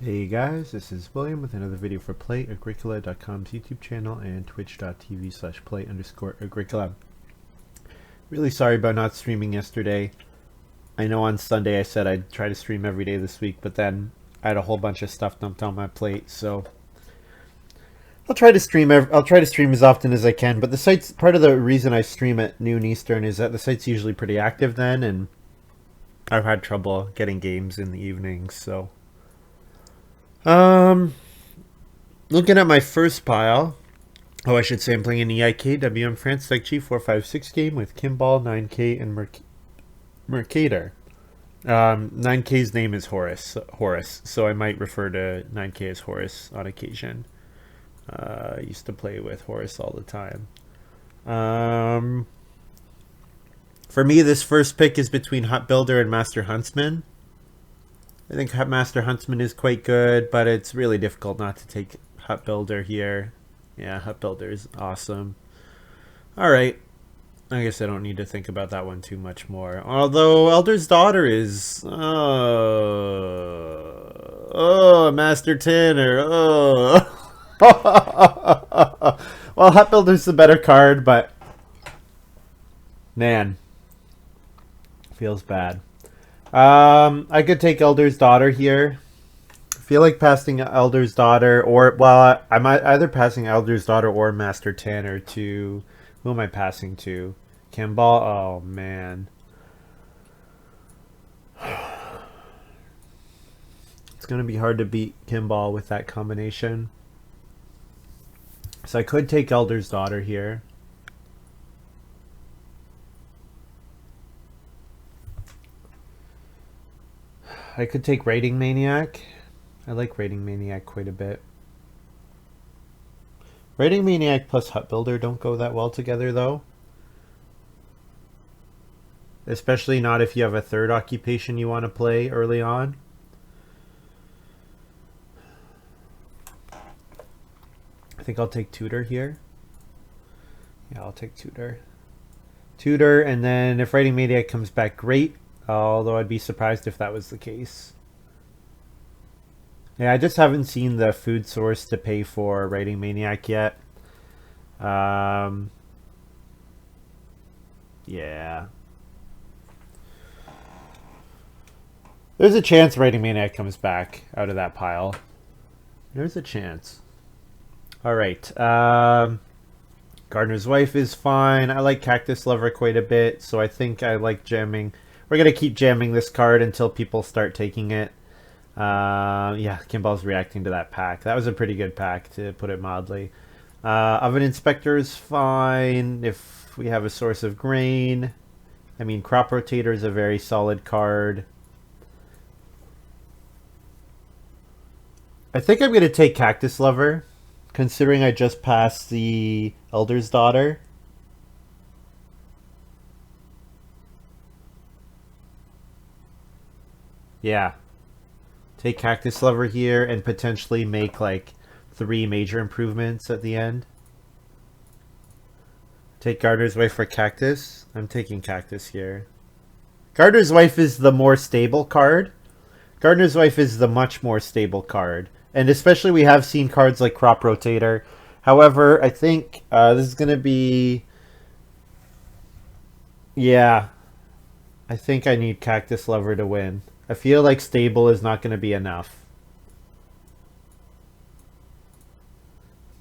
Hey guys, this is William with another video for Play-agricola.com's YouTube channel and twitch.tv/play_agricola. Really sorry about not streaming yesterday. I know on Sunday I said I'd try to stream every day this week, but then I had a whole bunch of stuff dumped on my plate, so I'll try to stream as often as I can, but the site's part of the reason I stream at noon Eastern is that the site's usually pretty active then, and I've had trouble getting games in the evenings, so looking at my first pile. Oh, I should say I'm playing an EIK WM France Tech G456 game with Kimball, 9K, and mercator. 9K's name is Horace, so I might refer to 9K as Horace on occasion. I used to play with Horace all the time. For me, this first pick is between Hut Builder and Master Huntsman. I think Master Huntsman is quite good, but it's really difficult not to take Hut Builder here. Yeah, Hut Builder is awesome. Alright. I guess I don't need to think about that one too much more. Although Elder's Daughter is... Oh, Master Tanner. Oh. Well, Hut Builder's the better card, but... Man. Feels bad. I could take Elder's Daughter here. I feel like passing Elder's Daughter, or, well, I might either passing Elder's Daughter or Master Tanner to, who am I passing to? Kimball? Oh, man. It's going to be hard to beat Kimball with that combination. So I could take Elder's Daughter here. I could take Raiding Maniac. I like Raiding Maniac quite a bit. Raiding Maniac plus Hut Builder don't go that well together, though. Especially not if you have a third occupation you want to play early on. I think I'll take Tutor here. Yeah, I'll take Tutor. Tutor, and then if Raiding Maniac comes back, great. Although I'd be surprised if that was the case. Yeah, I just haven't seen the food source to pay for Raiding Maniac yet. Yeah. There's a chance Raiding Maniac comes back out of that pile. There's a chance. Alright. Gardener's Wife is fine. I like Cactus Lover quite a bit, so I think I like jamming. We're going to keep jamming this card until people start taking it. Yeah, Kimball's reacting to that pack. That was a pretty good pack, to put it mildly. Oven Inspector is fine if we have a source of grain. I mean, Crop Rotator is a very solid card. I think I'm going to take Cactus Lover, considering I just passed the Elder's Daughter. Yeah. Take Cactus Lover here and potentially make like 3 major improvements at the end. Take Gardener's Wife for Cactus. I'm taking Cactus here. Gardener's Wife is the more stable card. Gardener's Wife is the much more stable card. And especially we have seen cards like Crop Rotator. However, I think this is going to be... Yeah. I think I need Cactus Lover to win. I feel like stable is not going to be enough.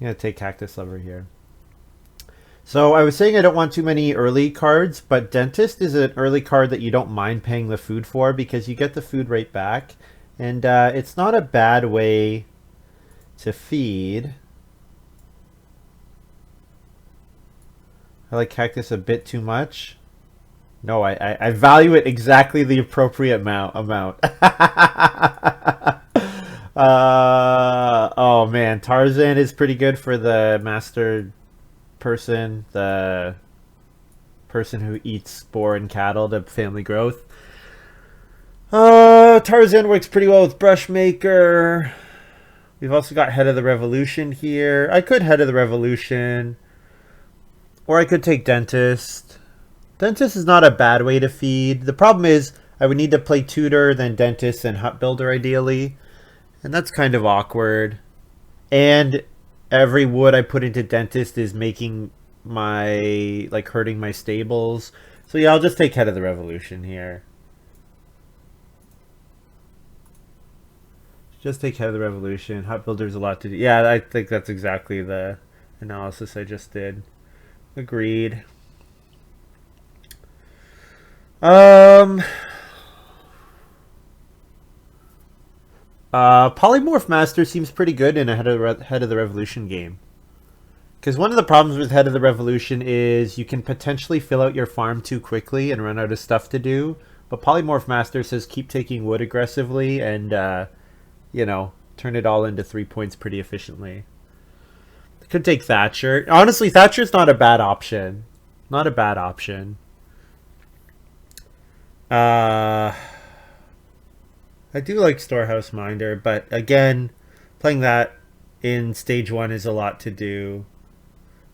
I'm going to take Cactus Lover here. So I was saying I don't want too many early cards, but Dentist is an early card that you don't mind paying the food for because you get the food right back. And it's not a bad way to feed. I like Cactus a bit too much. No, I value it exactly the appropriate amount. Oh man, Tarzan is pretty good for the master person, the person who eats spore and cattle to family growth. Tarzan works pretty well with Brushmaker. We've also got Head of the Revolution here. I could Head of the Revolution, or I could take Dentist. Dentist is not a bad way to feed. The problem is I would need to play Tutor, then Dentist, and Hut Builder ideally. And that's kind of awkward. And every wood I put into dentist is making my, like, hurting my stables. So yeah, I'll just take Head of the Revolution here. Just take Head of the Revolution. Hut Builder's a lot to do. Yeah, I think that's exactly the analysis I just did. Agreed. Polymorph Master seems pretty good in a Head of the Revolution game. Because one of the problems with Head of the Revolution is you can potentially fill out your farm too quickly and run out of stuff to do. But Polymorph Master says keep taking wood aggressively and, you know, turn it all into 3 points pretty efficiently. Could take Thatcher. Honestly, Thatcher's not a bad option. Not a bad option. I do like Storehouse Minder, but again, playing that in stage 1 is a lot to do.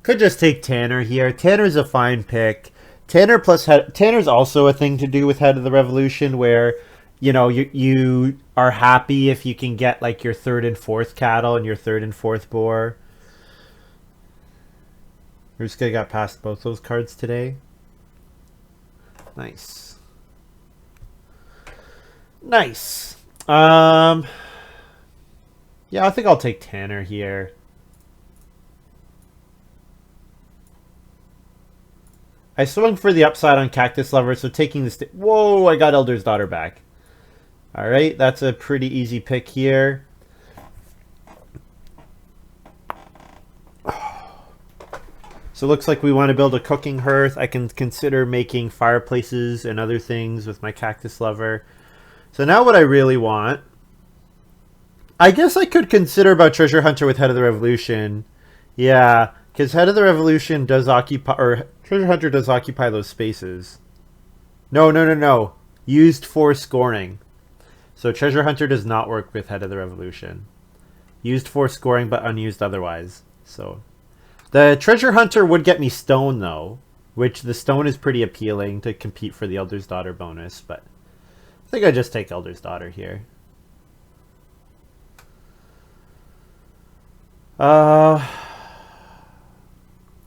Could just take Tanner here. Tanner's a fine pick. Tanner's also a thing to do with Head of the Revolution, where you know you are happy if you can get like your 3rd and 4th cattle and your 3rd and 4th boar. Ruska got past both those cards today. Nice. Nice. Yeah, I think I'll take Tanner here. I swung for the upside on Cactus Lover, so taking this... Whoa, I got Elder's Daughter back. Alright, that's a pretty easy pick here. So it looks like we want to build a cooking hearth. I can consider making fireplaces and other things with my Cactus Lover. So now what I really want... I guess I could consider about Treasure Hunter with Head of the Revolution. Yeah, because Head of the Revolution does occupy... Or Treasure Hunter does occupy those spaces. No. Used for scoring. So Treasure Hunter does not work with Head of the Revolution. Used for scoring, but unused otherwise. So... The Treasure Hunter would get me stone, though, which the stone is pretty appealing to compete for the Elder's Daughter bonus, but I think I just take Elder's Daughter here.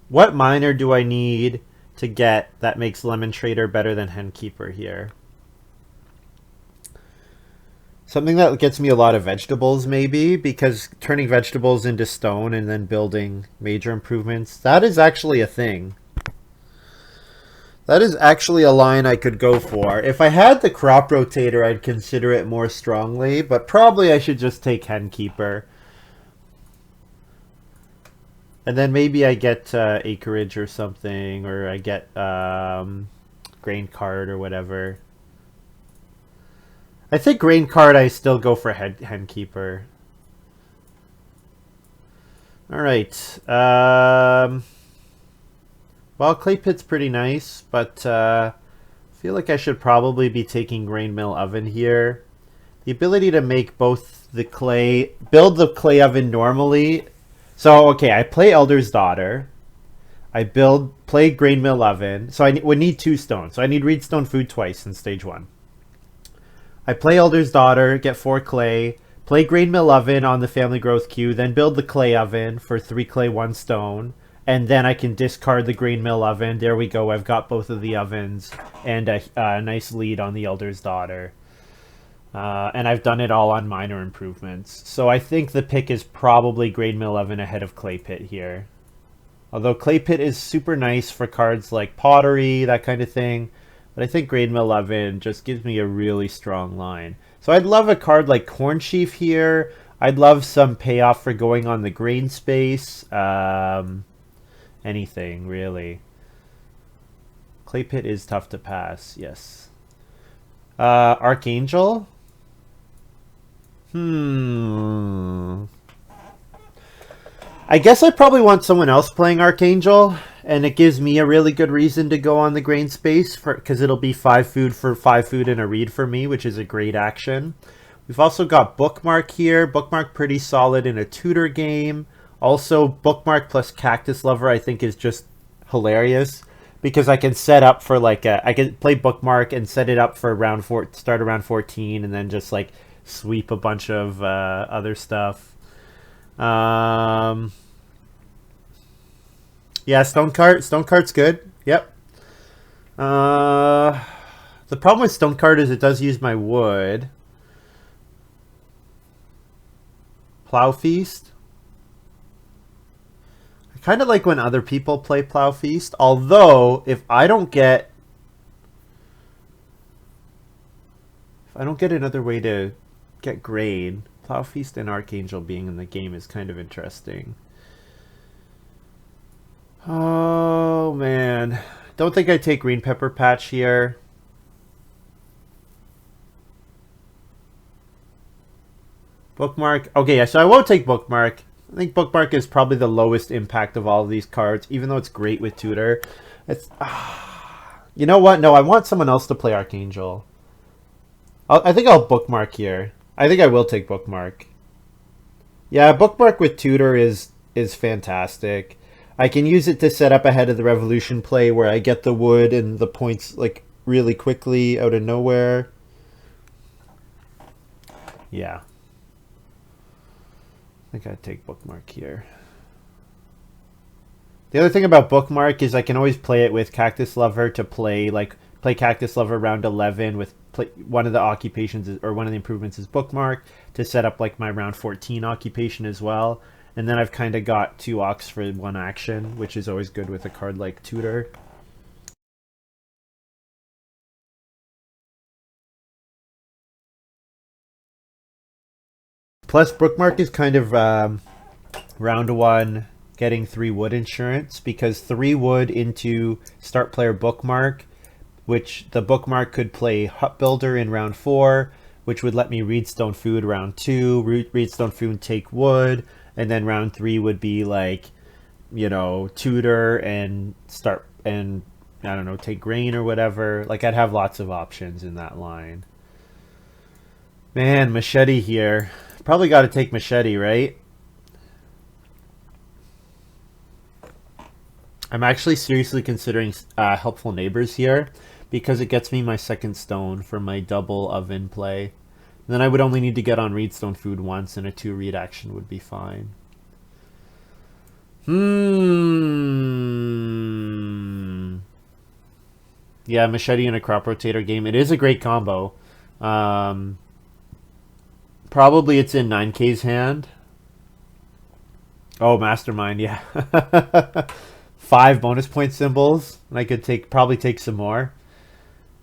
What miner do I need to get that makes Lemon Trader better than Henkeeper here? Something that gets me a lot of vegetables, maybe, because turning vegetables into stone and then building major improvements, that is actually a thing. That is actually a line I could go for. If I had the crop rotator, I'd consider it more strongly, but probably I should just take Henkeeper. And then maybe I get acreage or something, or I get grain cart or whatever. I think grain cart I still go for Henkeeper. Alright. Well, clay pit's pretty nice, but I feel like I should probably be taking grain mill oven here. The ability to make both the clay... Build the clay oven normally. So, okay, I play Elder's Daughter. I play grain mill oven. So I would need 2 stones. So I need Reedstone food twice in stage 1. I play Elder's Daughter, get 4 clay, play Grain Mill Oven on the Family Growth queue, then build the clay oven for 3 clay, 1 stone, and then I can discard the Grain Mill Oven. There we go, I've got both of the ovens, and a nice lead on the Elder's Daughter. And I've done it all on minor improvements. So I think the pick is probably Grain Mill Oven ahead of Clay Pit here. Although Clay Pit is super nice for cards like Pottery, that kind of thing. But I think Grain Mill Oven just gives me a really strong line. So I'd love a card like Corn Sheaf here. I'd love some payoff for going on the grain space. Anything, really. Clay Pit is tough to pass, yes. Archangel? I guess I probably want someone else playing Archangel. And it gives me a really good reason to go on the grain space because it'll be 5 food for 5 food and a read for me, which is a great action. We've also got Bookmark here. Bookmark pretty solid in a tutor game. Also, Bookmark plus Cactus Lover I think is just hilarious because I can set up for like I can play Bookmark and set it up for start around 14 and then just like sweep a bunch of other stuff. Yeah, Stone Cart's good. Yep. The problem with Stone Cart is it does use my wood. Plow Feast. I kind of like when other people play Plow Feast. Although, if I don't get another way to get grain, Plow Feast and Archangel being in the game is kind of interesting. Oh, man. Don't think I take Green Pepper Patch here. Bookmark. Okay, so I won't take Bookmark. I think Bookmark is probably the lowest impact of all of these cards, even though it's great with Tutor. It's, you know what? No, I want someone else to play Archangel. I think I'll Bookmark here. I think I will take Bookmark. Yeah, Bookmark with Tutor is fantastic. I can use it to set up ahead of the Revolution play where I get the wood and the points like really quickly out of nowhere. Yeah. I think I'd take Bookmark here. The other thing about Bookmark is I can always play it with Cactus Lover to play Cactus Lover round 11 with one of the occupations or one of the improvements is Bookmark to set up like my round 14 occupation as well. And then I've kind of got 2 ox for 1 action, which is always good with a card like Tutor. Plus, Bookmark is kind of round 1 getting 3 wood insurance because 3 wood into start player Bookmark, which the Bookmark could play Hut Builder in round 4, which would let me read Stone Food round 2, read Stone Food, take wood, and then round 3 would be like, you know, Tutor and start and I don't know, take grain or whatever. Like I'd have lots of options in that line. Man, Machete here. Probably got to take Machete, right? I'm actually seriously considering Helpful Neighbors here because it gets me my 2nd stone for my double oven play. And then I would only need to get on Read Stone Food once and a 2 read action would be fine. Yeah, Machete and a Crop Rotator game. It is a great combo. Probably it's in 9K's hand. Oh, Mastermind, yeah. 5 bonus point symbols. And I could probably take some more.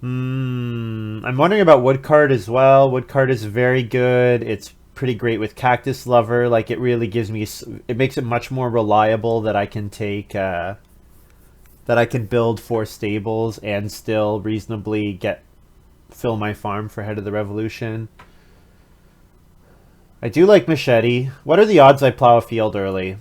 I'm wondering about Woodcard as well. Woodcard is very good. It's pretty great with Cactus Lover. Like it really gives me, it makes it much more reliable that I can take, that I can build 4 stables and still reasonably fill my farm for Head of the Revolution. I do like Machete. What are the odds I plow a field early?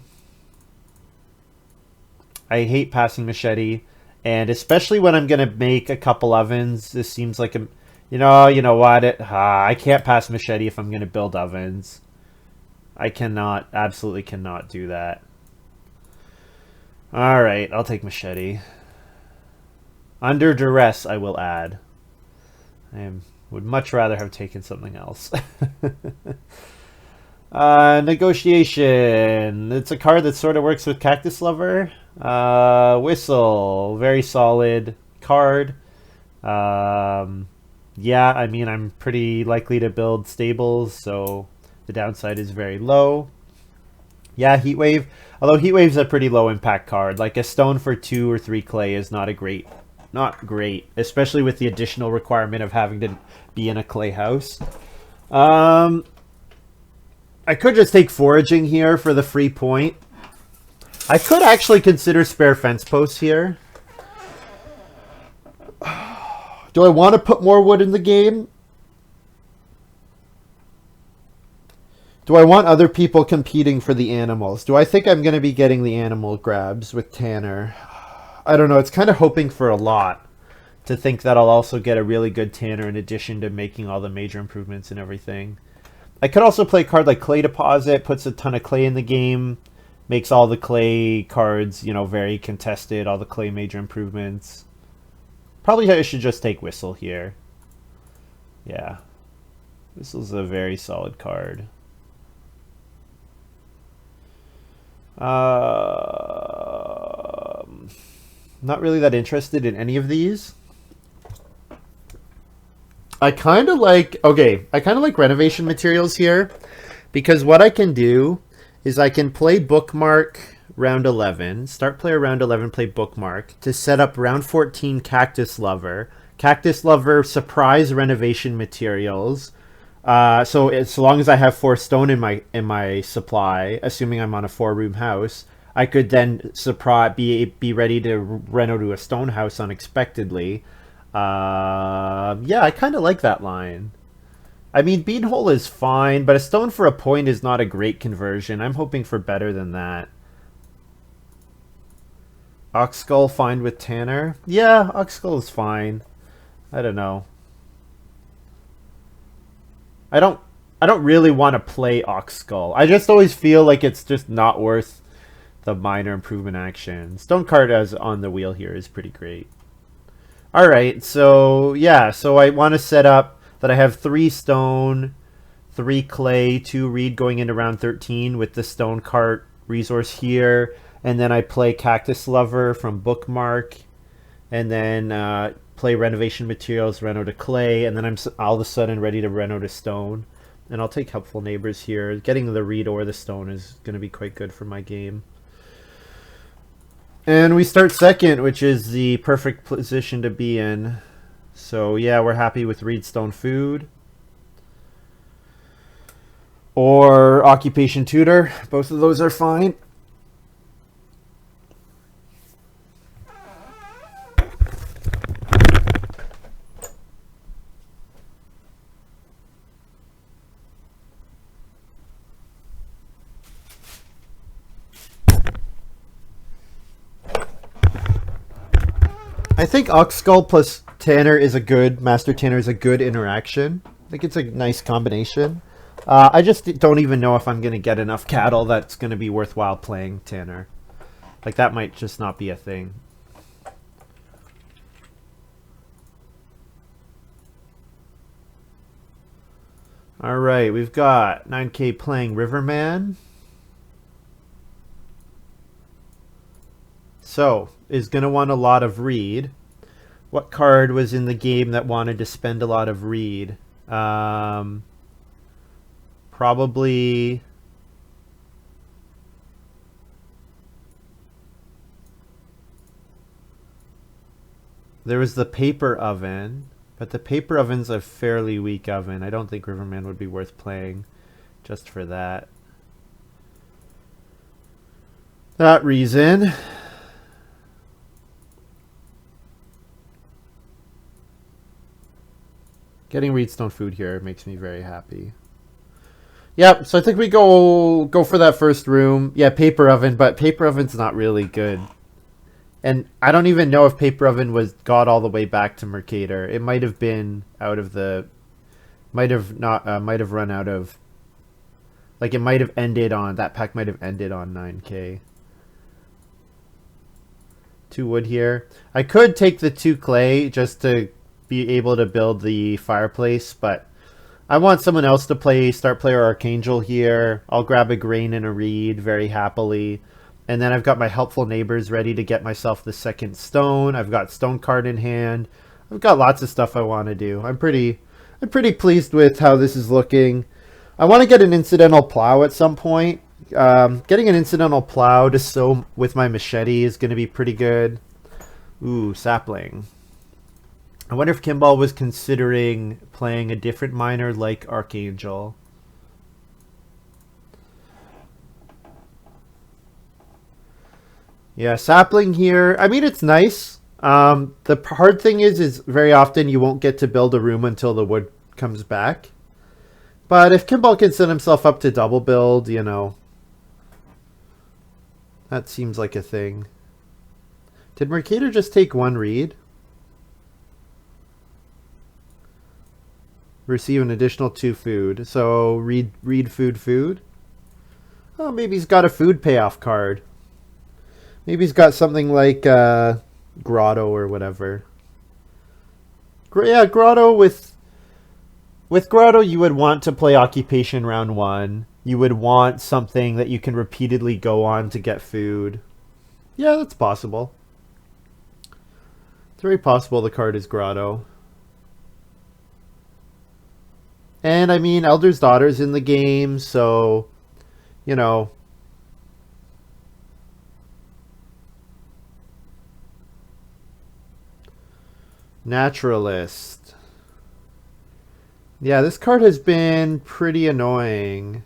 I hate passing Machete. And especially when I'm going to make a couple ovens, this seems like a... You know what? I can't pass Machete if I'm going to build ovens. I cannot, absolutely cannot do that. Alright, I'll take Machete. Under duress, I will add. Would much rather have taken something else. Negotiation. It's a card that sort of works with Cactus Lover. Whistle. Very solid card. Yeah, I mean, I'm pretty likely to build stables, so the downside is very low. Yeah, Heatwave. Although Heatwave's a pretty low impact card. Like a stone for 2 or 3 clay is not great, especially with the additional requirement of having to be in a clay house. I could just take foraging here for the free point. I could actually consider spare fence posts here. Do I want to put more wood in the game? Do I want other people competing for the animals? Do I think I'm going to be getting the animal grabs with Tanner? I don't know. It's kind of hoping for a lot to think that I'll also get a really good Tanner in addition to making all the major improvements and everything. I could also play a card like Clay Deposit, puts a ton of clay in the game, makes all the clay cards, you know, very contested, all the clay major improvements. Probably I should just take Whistle here. Yeah. This is a very solid card. Not really that interested in any of these. I kind of like, okay, I kind of like renovation materials here because what I can do is I can play bookmark round 11, start player round 11, play bookmark to set up round 14 cactus lover. Cactus lover surprise renovation materials. So long as I have 4 stone in my supply, assuming I'm on a 4-room house, I could then be ready to reno to a stone house unexpectedly. Yeah, I kind of like that line. I mean, Beanhole is fine, but a stone for a point is not a great conversion. I'm hoping for better than that. Oxskull fine with Tanner? Yeah, Oxskull is fine. I don't know. I don't I don't really want to play Oxskull. I just always feel like it's just not worth the minor improvement action. Stone card as on the wheel here is pretty great. Alright, so yeah, so I want to set up that I have 3 stone, 3 clay, 2 reed going into round 13 with the stone cart resource here. And then I play Cactus Lover from Bookmark. And then play Renovation Materials, reno to clay. And then I'm all of a sudden ready to reno to stone. And I'll take Helpful Neighbors here. Getting the reed or the stone is going to be quite good for my game. And we start second, which is the perfect position to be in. So yeah, we're happy with reed, stone, food. Or Occupation Tutor. Both of those are fine. I think Oxskull plus Tanner is a good, Master Tanner is a good interaction. I think it's a nice combination. I just don't even know if I'm going to get enough cattle that's going to be worthwhile playing Tanner. Like, that might just not be a thing. Alright, we've got 9K playing Riverman. So, is going to want a lot of reed. What card was in the game that wanted to spend a lot of reed? Probably... There was the paper oven, but the paper oven's a fairly weak oven. I don't think Riverman would be worth playing just for that. That reason. Getting Reedstone food here makes me very happy. Yep, so I think we go for that first room. Yeah, paper oven, but paper oven's not really good. And I don't even know if paper oven got all the way back to Mercator. It might have been out of the, might have run out of, like it might have ended on, that pack might have ended on 9K. 2 wood here. I could take the 2 clay just to be able to build the fireplace, but I want someone else to play start player Archangel here. I'll grab a grain and a reed very happily. And then I've got my Helpful Neighbors ready to get myself the second stone. I've got stone card in hand. I've got lots of stuff I want to do. I'm pretty pleased with how this is looking. I want to get an incidental plow at some point. Getting an incidental plow to sow with my machete is going to be pretty good. Ooh, sapling. I wonder if Kimball was considering playing a different miner like Archangel. Yeah, sapling here. I mean, it's nice. The hard thing is very often you won't get to build a room until the wood comes back. But if Kimball can set himself up to double build, you know, that seems like a thing. Did Mercator just take 1 reed? Receive an additional 2 food. So read food. Oh, maybe he's got a food payoff card. Maybe he's got something like Grotto or whatever. Yeah, Grotto with With Grotto, you would want to play Occupation round 1. You would want something that you can repeatedly go on to get food. Yeah, that's possible. It's very possible the card is Grotto. And I mean, Elder's Daughter's in the game, so, you know. Naturalist. Yeah, this card has been pretty annoying.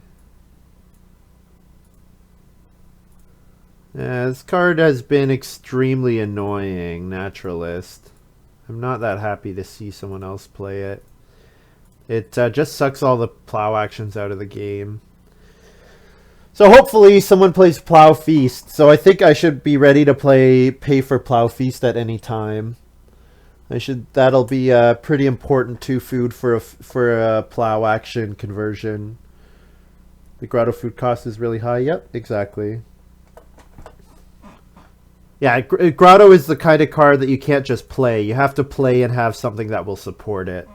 Yeah, this card has been extremely annoying, Naturalist. I'm not that happy to see someone else play it. It just sucks all the plow actions out of the game. So hopefully someone plays Plow Feast. So I think I should be ready to pay for Plow Feast at any time. That'll be pretty important 2 food for a plow action conversion. The Grotto food cost is really high. Yep, exactly. Yeah, Grotto is the kind of card that you can't just play. You have to play and have something that will support it.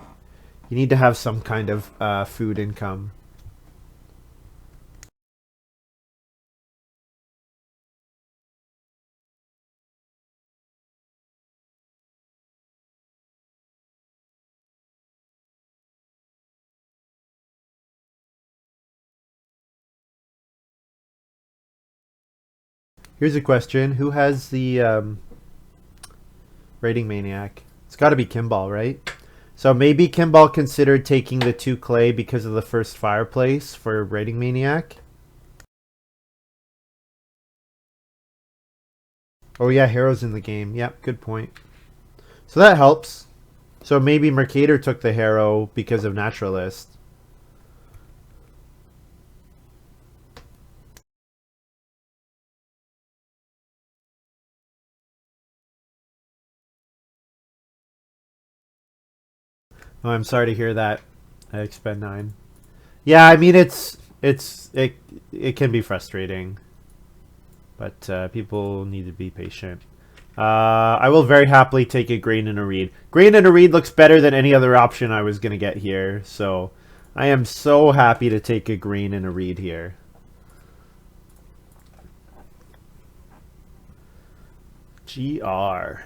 You need to have some kind of food income. Here's a question. Who has the Raiding Maniac? It's got to be Kimball, right? So maybe Kimball considered taking the 2 clay because of the first fireplace for Raiding Maniac. Oh yeah, Harrow's in the game. Yep, good point. So that helps. So maybe Mercator took the Harrow because of Naturalist. Oh, I'm sorry to hear that. I expend 9. Yeah, I mean it can be frustrating, but people need to be patient. I will very happily take a green and a reed. Green and a reed looks better than any other option I was gonna get here, so I am so happy to take a green and a reed here. GR.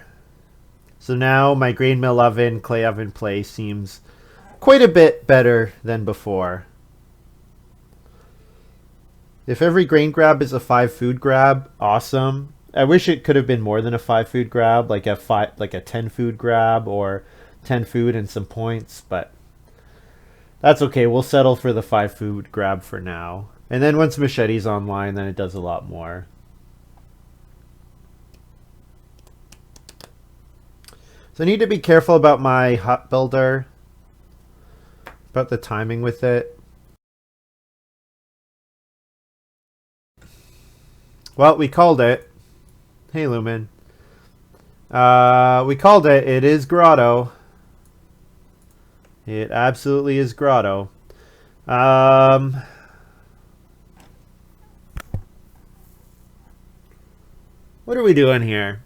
So now my grain mill oven, clay oven play seems quite a bit better than before. If every grain grab is a 5 food grab, awesome. I wish it could have been more than a 5 food grab, like a 10 food grab or 10 food and some points, but that's okay. We'll settle for the 5 food grab for now. And then once Machete's online, then it does a lot more. So I need to be careful about my hut builder, about the timing with it. Well, we called it. Hey, Lumen. We called it. It is Grotto. It absolutely is Grotto. What are we doing here?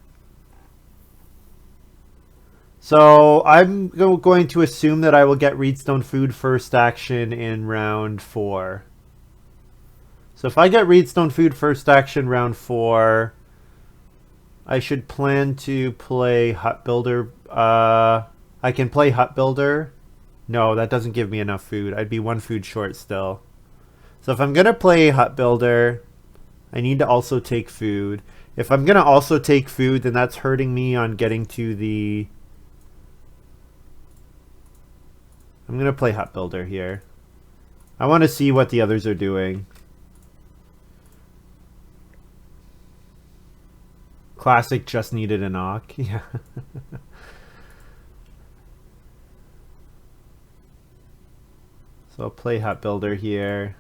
So I'm going to assume that I will get Reedstone Food first action in round 4. So if I get Reedstone Food first action round 4, I should plan to play Hut Builder. I can play Hut Builder. No, that doesn't give me enough food. I'd be 1 food short still. So if I'm going to play Hut Builder, I need to also take food. If I'm going to also take food, then that's hurting me on getting to the... I'm going to play Hut Builder here. I want to see what the others are doing. Classic just needed a knock. Yeah. So I'll play Hut Builder here.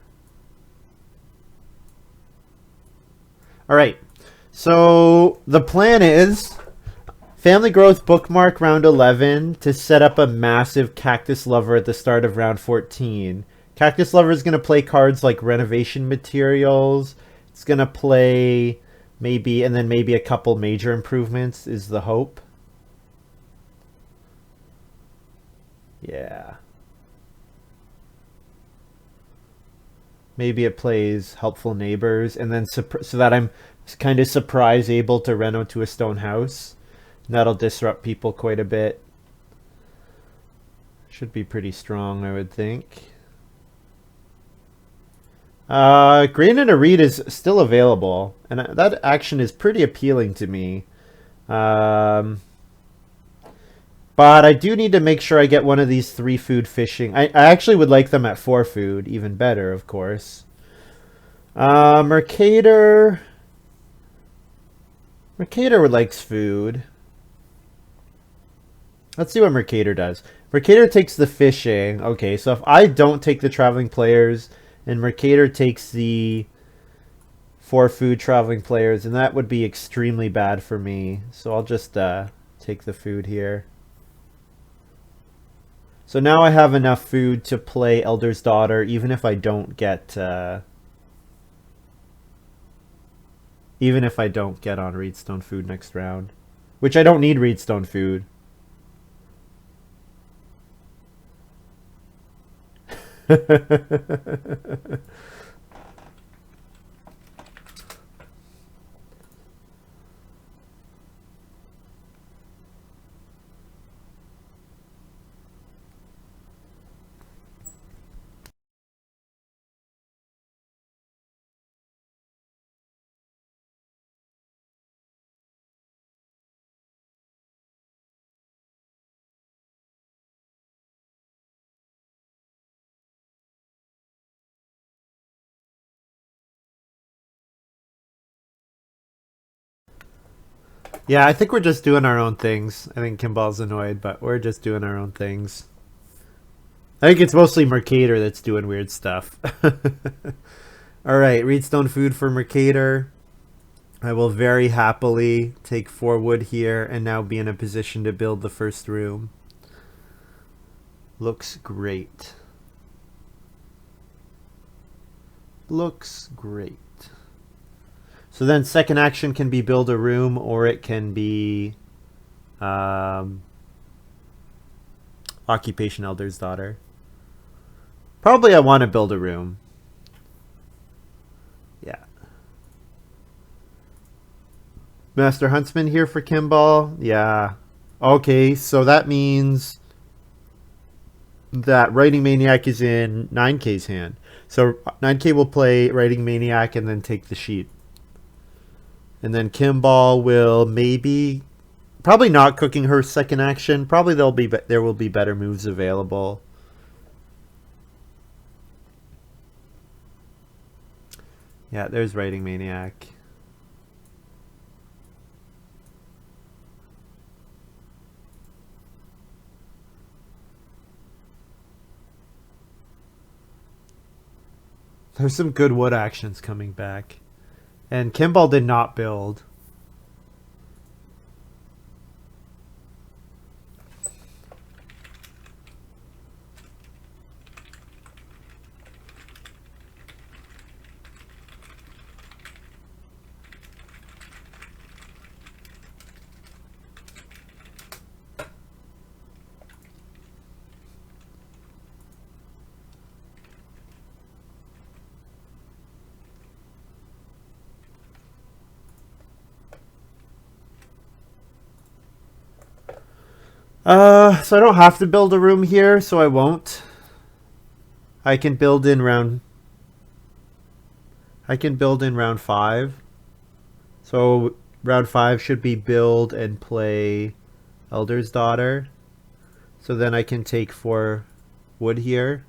Alright. So the plan is Family Growth bookmark round 11 to set up a massive Cactus Lover at the start of round 14. Cactus Lover is going to play cards like Renovation Materials. It's going to play maybe, and then maybe a couple major improvements is the hope. Yeah. Maybe it plays Helpful Neighbors, and then so that I'm kind of surprise able to reno to a stone house. That'll disrupt people quite a bit. Should be pretty strong, I would think. Grain and a Reed is still available, and that action is pretty appealing to me. But I do need to make sure I get one of these 3 food fishing. I actually would like them at 4 food, even better, of course. Mercator. Mercator likes food. Let's see what Mercator does. Mercator takes the fishing. Okay, so if I don't take the traveling players and Mercator takes the 4 food traveling players, and that would be extremely bad for me. So I'll just take the food here. So now I have enough food to play Elder's Daughter, even if I don't get on Reedstone food next round. Which I don't need Reedstone food. Yeah, I think we're just doing our own things. I think Kimball's annoyed, but we're just doing our own things. I think it's mostly Mercator that's doing weird stuff. Alright, Reedstone food for Mercator. I will very happily take 4 wood here and now be in a position to build the first room. Looks great. Looks great. So then second action can be build a room, or it can be Occupation Elder's Daughter. Probably I want to build a room. Yeah. Master Huntsman here for Kimball. Yeah. Okay, so that means that Writing Maniac is in 9K's hand. So 9K will play Writing Maniac and then take the sheep. And then Kimball will probably not cooking her second action. Probably there will be better moves available. Yeah, there's Writing Maniac. There's some good wood actions coming back. And Kimball did not build. So I don't have to build a room here, so I won't. I can build in round 5. So round 5 should be build and play Elder's Daughter. So then I can take 4 wood here.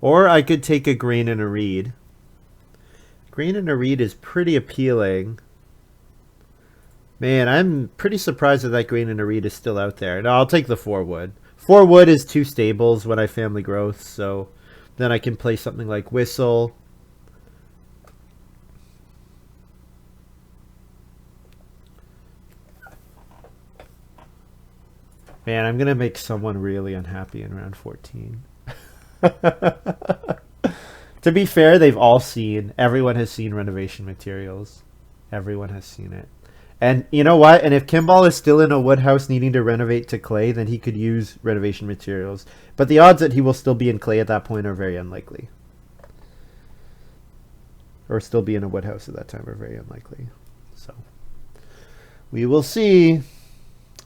Or I could take a Grain and a Reed. Grain and a Reed is pretty appealing. Man, I'm pretty surprised that Grain and a Reed is still out there. No, I'll take the 4 wood. 4 wood is 2 stables when I family growth, so then I can play something like Whistle. Man, I'm going to make someone really unhappy in round 14. To be fair, everyone has seen renovation materials. Everyone has seen it. And you know what? And if Kimball is still in a wood house needing to renovate to clay, then he could use renovation materials. But the odds that he will still be in clay at that point are very unlikely. or still be in a wood house at that time are very unlikely. So we will see.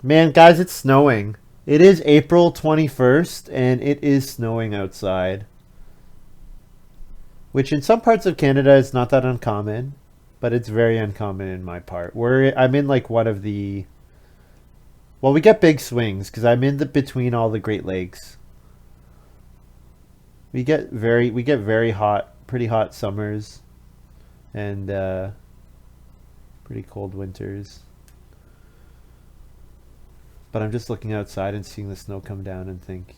Man, guys, it's snowing. It is April 21st, and it is snowing outside. Which in some parts of Canada is not that uncommon, but it's very uncommon in my part. I'm in like one of the... Well, we get big swings because I'm in the between all the Great Lakes. We get very hot, pretty hot summers, and pretty cold winters. But I'm just looking outside and seeing the snow come down and think,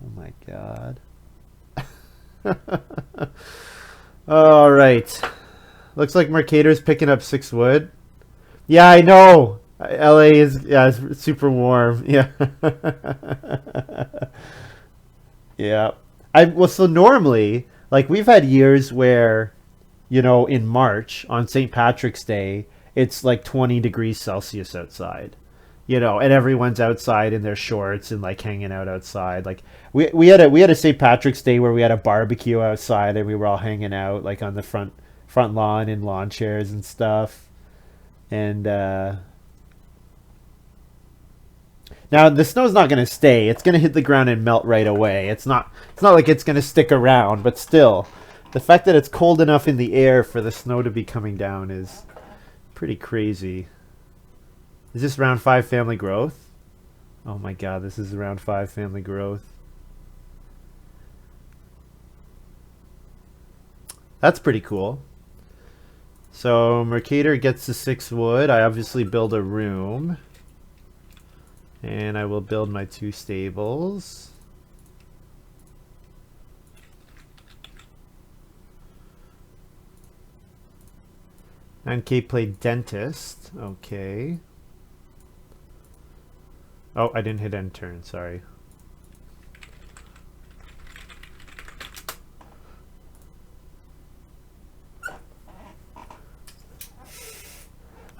oh my god. All right. Looks like Mercator's picking up 6 wood. Yeah, I know. LA is it's super warm. Yeah. Yeah. So normally, like we've had years where, you know, in March on St. Patrick's Day, it's like 20 degrees Celsius outside. You know, and everyone's outside in their shorts and like hanging out outside. Like we had a St. Patrick's Day where we had a barbecue outside and we were all hanging out like on the front lawn in lawn chairs and stuff. And now the snow's not going to stay. It's going to hit the ground and melt right away. It's not like it's going to stick around, but still, the fact that it's cold enough in the air for the snow to be coming down is pretty crazy. Is this round 5 family growth? Oh my god, this is round 5 family growth. That's pretty cool. So Mercator gets the 6 wood. I obviously build a room. And I will build my 2 stables. And Kate played dentist. Okay. Oh, I didn't hit end turn, sorry.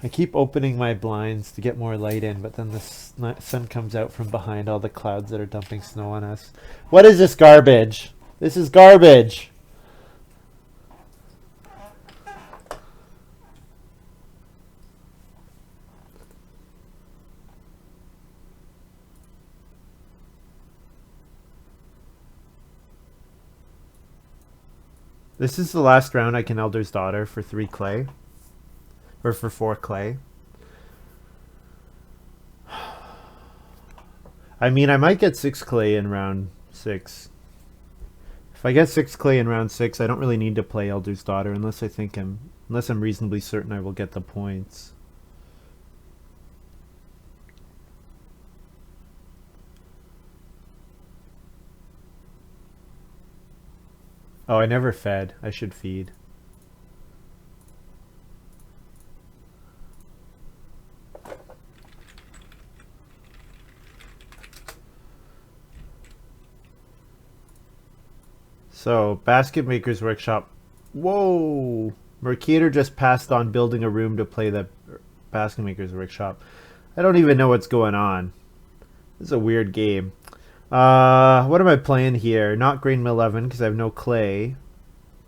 I keep opening my blinds to get more light in, but then the sun comes out from behind all the clouds that are dumping snow on us. What is this garbage? This is garbage! This is the last round I can Elder's Daughter for 3 clay. Or for 4 clay. I mean, I might get 6 clay in round 6. If I get 6 clay in round 6, I don't really need to play Elder's Daughter unless I'm reasonably certain I will get the points. Oh, I never fed. I should feed. So, Basket Maker's Workshop. Whoa! Mercator just passed on building a room to play the Basket Maker's Workshop. I don't even know what's going on. This is a weird game. What am I playing here? Not Grain Mill 11 because I have no clay.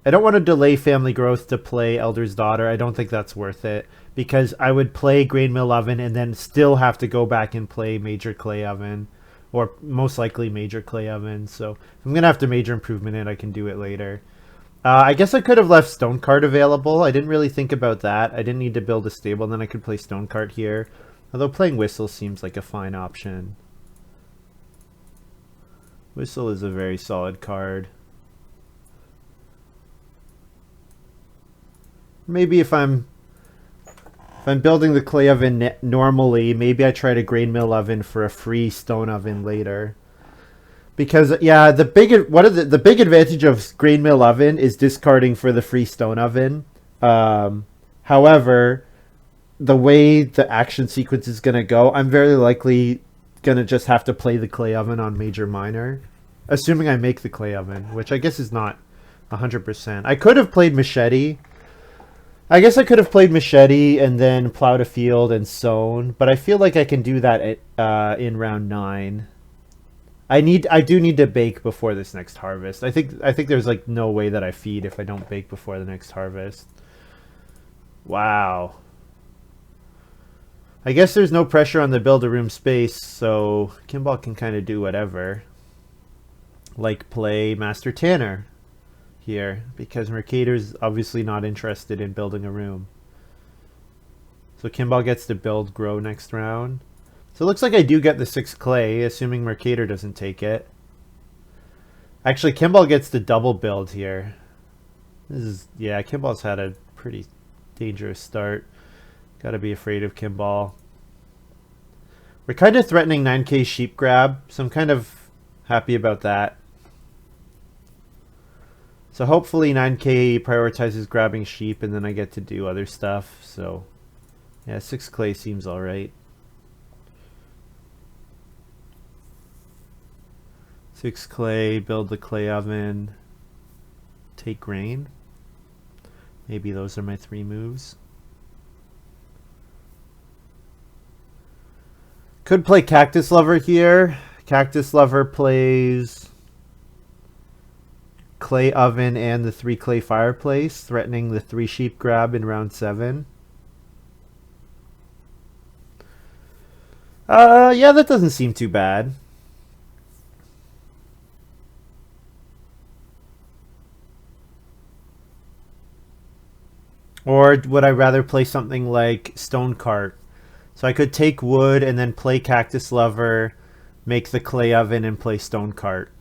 I don't want to delay family growth to play Elder's Daughter. I don't think that's worth it because I would play Grain Mill Oven and then still have to go back and play Major Clay Oven, or most likely Major Clay Oven. So if I'm going to have to major improvement it, I can do it later. I guess I could have left Stone Cart available. I didn't really think about that. I didn't need to build a stable, and then I could play Stone Cart here. Although playing Whistle seems like a fine option. Whistle is a very solid card. Maybe if I'm building the clay oven normally, maybe I try to grain mill oven for a free stone oven later. Because yeah, the big advantage of grain mill oven is discarding for the free stone oven. However, the way the action sequence is going to go, I'm very likely going to just have to play the clay oven on major minor, assuming I make the clay oven, which I guess is not 100%. I could have played machete. I guess I could have played machete and then plowed a field and sown, but I feel like I can do that in round 9. I do need to bake before this next harvest. I think there's like no way that I feed if I don't bake before the next harvest. Wow. I guess there's no pressure on the build-a-room space, so Kimball can kind of do whatever. Like play Master Tanner here, because Mercator's obviously not interested in building a room. So Kimball gets to build grow next round. So it looks like I do get the 6 clay, assuming Mercator doesn't take it. Actually, Kimball gets the double build here. This is, yeah, Kimball's had a pretty dangerous start. Gotta be afraid of Kimball. We're kind of threatening 9k sheep grab, so I'm kind of happy about that. So hopefully 9k prioritizes grabbing sheep and then I get to do other stuff. So yeah, 6 clay seems alright. 6 clay, build the clay oven, take grain. Maybe those are my 3 moves. Could play Cactus Lover here. Cactus Lover plays clay oven and the 3 clay fireplace, threatening the 3 sheep grab in round 7. Yeah, that doesn't seem too bad. Or would I rather play something like Stone Cart? So I could take wood and then play Cactus Lover, make the clay oven, and play Stone Cart.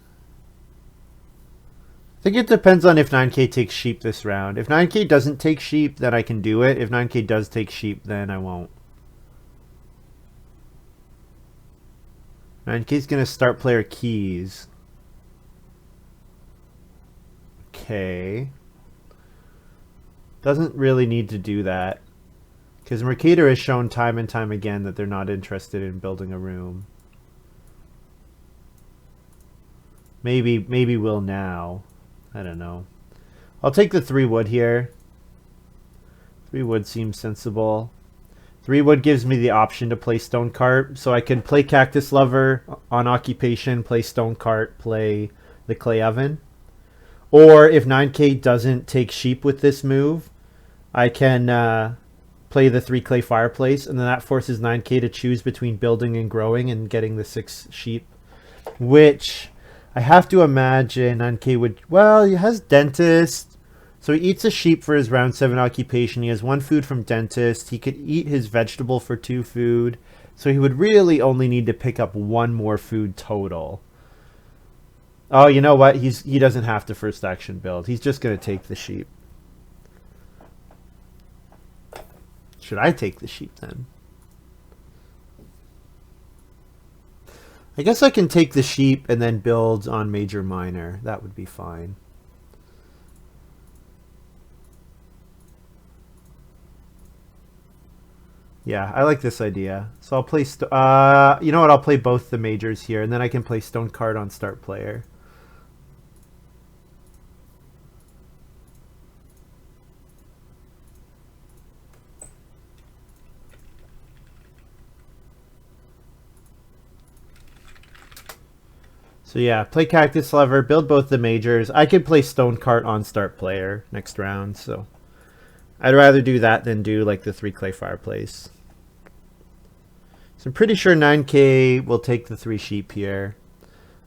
I think it depends on if 9k takes sheep this round. If 9k doesn't take sheep, then I can do it. If 9k does take sheep, then I won't. 9k is going to start player keys. Okay. Doesn't really need to do that. Because Mercator has shown time and time again that they're not interested in building a room. Maybe will now. I don't know. I'll take the 3 wood here. 3 wood seems sensible. 3 wood gives me the option to play Stone Cart. So I can play Cactus Lover on occupation, play Stone Cart, play the clay oven. Or if 9k doesn't take sheep with this move, I can play the 3 clay fireplace, and then that forces 9k to choose between building and growing and getting the 6 sheep, which I have to imagine 9k would, well, he has dentist, so he eats a sheep for his round 7 occupation. He has 1 food from dentist. He could eat his vegetable for 2 food, so he would really only need to pick up 1 more food total. Oh, you know what? He doesn't have to first action build. He's just going to take the sheep. Should I take the sheep then? I guess I can take the sheep and then build on major minor. That would be fine. Yeah, I like this idea. So I'll play, you know what? I'll play both the majors here, and then I can play Stone Card on start player. So yeah, play Cactus Lover, build both the majors. I could play Stone Cart on start player next round, so I'd rather do that than do like the 3 clay fireplace. So I'm pretty sure 9k will take the 3 sheep here.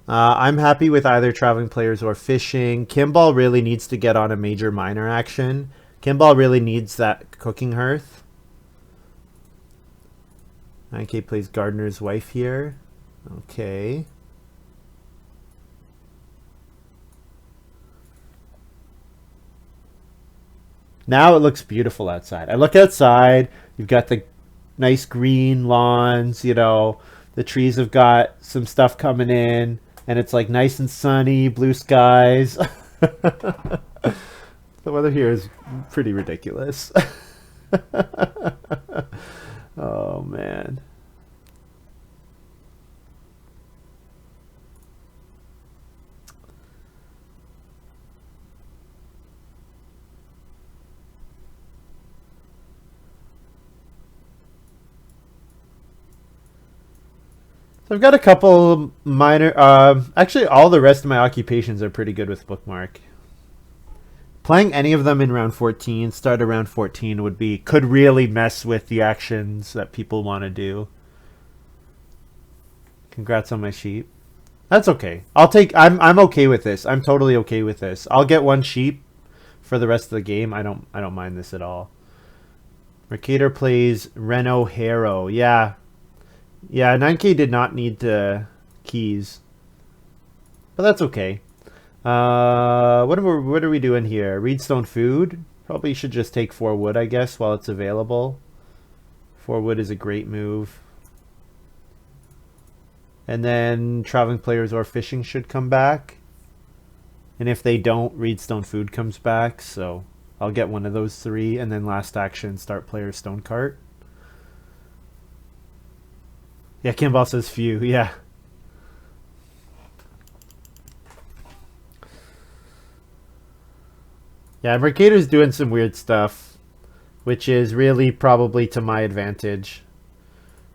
I'm happy with either traveling players or fishing. Kimball really needs to get on a major minor action. Kimball really needs that cooking hearth. 9k plays Gardener's Wife here. Okay. Now it looks beautiful outside. I look outside, you've got the nice green lawns, you know, the trees have got some stuff coming in, and it's like nice and sunny, blue skies. The weather here is pretty ridiculous. Oh, man. I've got a couple minor. Actually, all the rest of my occupations are pretty good with bookmark. Playing any of them in round 14, start around 14 could really mess with the actions that people want to do. Congrats on my sheep. That's okay. I'm okay with this. I'm totally okay with this. I'll get one sheep for the rest of the game. I don't mind this at all. Mercator plays Reno Harrow. Yeah. Yeah, 9K did not need keys. But that's okay. What are we doing here? Reedstone food. Probably should just take 4 wood, I guess, while it's available. 4 wood is a great move. And then traveling players or fishing should come back. And if they don't, Reedstone food comes back. So I'll get one of those 3, and then last action, start player stone cart. Yeah, Kimball says few. Yeah. Yeah, Mercator's doing some weird stuff, which is really probably to my advantage.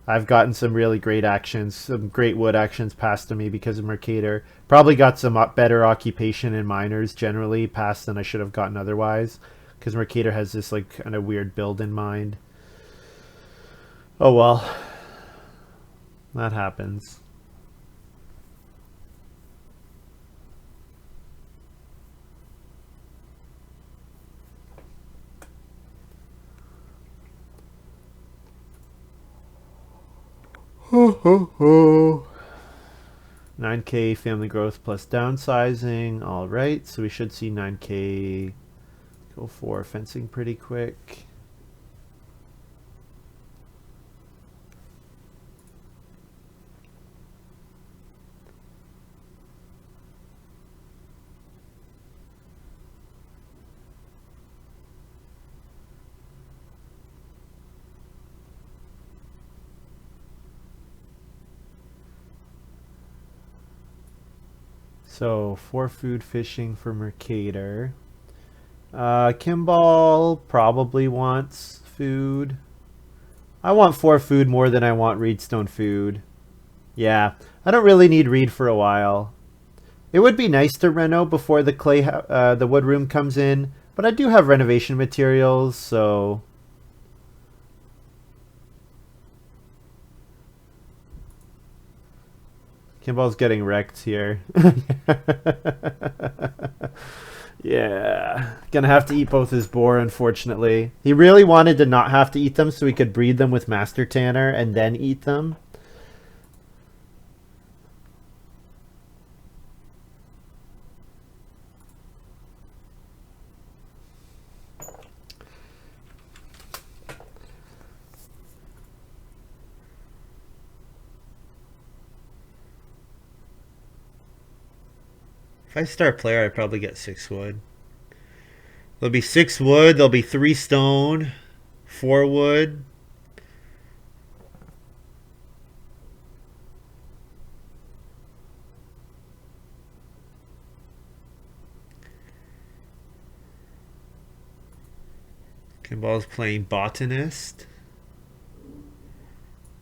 I've gotten some really great actions, some great wood actions passed to me because of Mercator. Probably got some better occupation in miners generally passed than I should have gotten otherwise, because Mercator has this like kind of weird build in mind. Oh well, that happens. Ho ho ho. 9K family growth plus downsizing. All right, so we should see 9K go for fencing pretty quick. So 4 food fishing for Mercator. Kimball probably wants food. I want 4 food more than I want Reedstone food. Yeah, I don't really need Reed for a while. It would be nice to reno before the wood room comes in, but I do have renovation materials, so Kimball's getting wrecked here. Yeah, gonna have to eat both his boar, unfortunately. He really wanted to not have to eat them so he could breed them with Master Tanner and then eat them. If I start player, I probably get 6 wood. There'll be 6 wood, there'll be 3 stone, 4 wood. Kimball's playing botanist.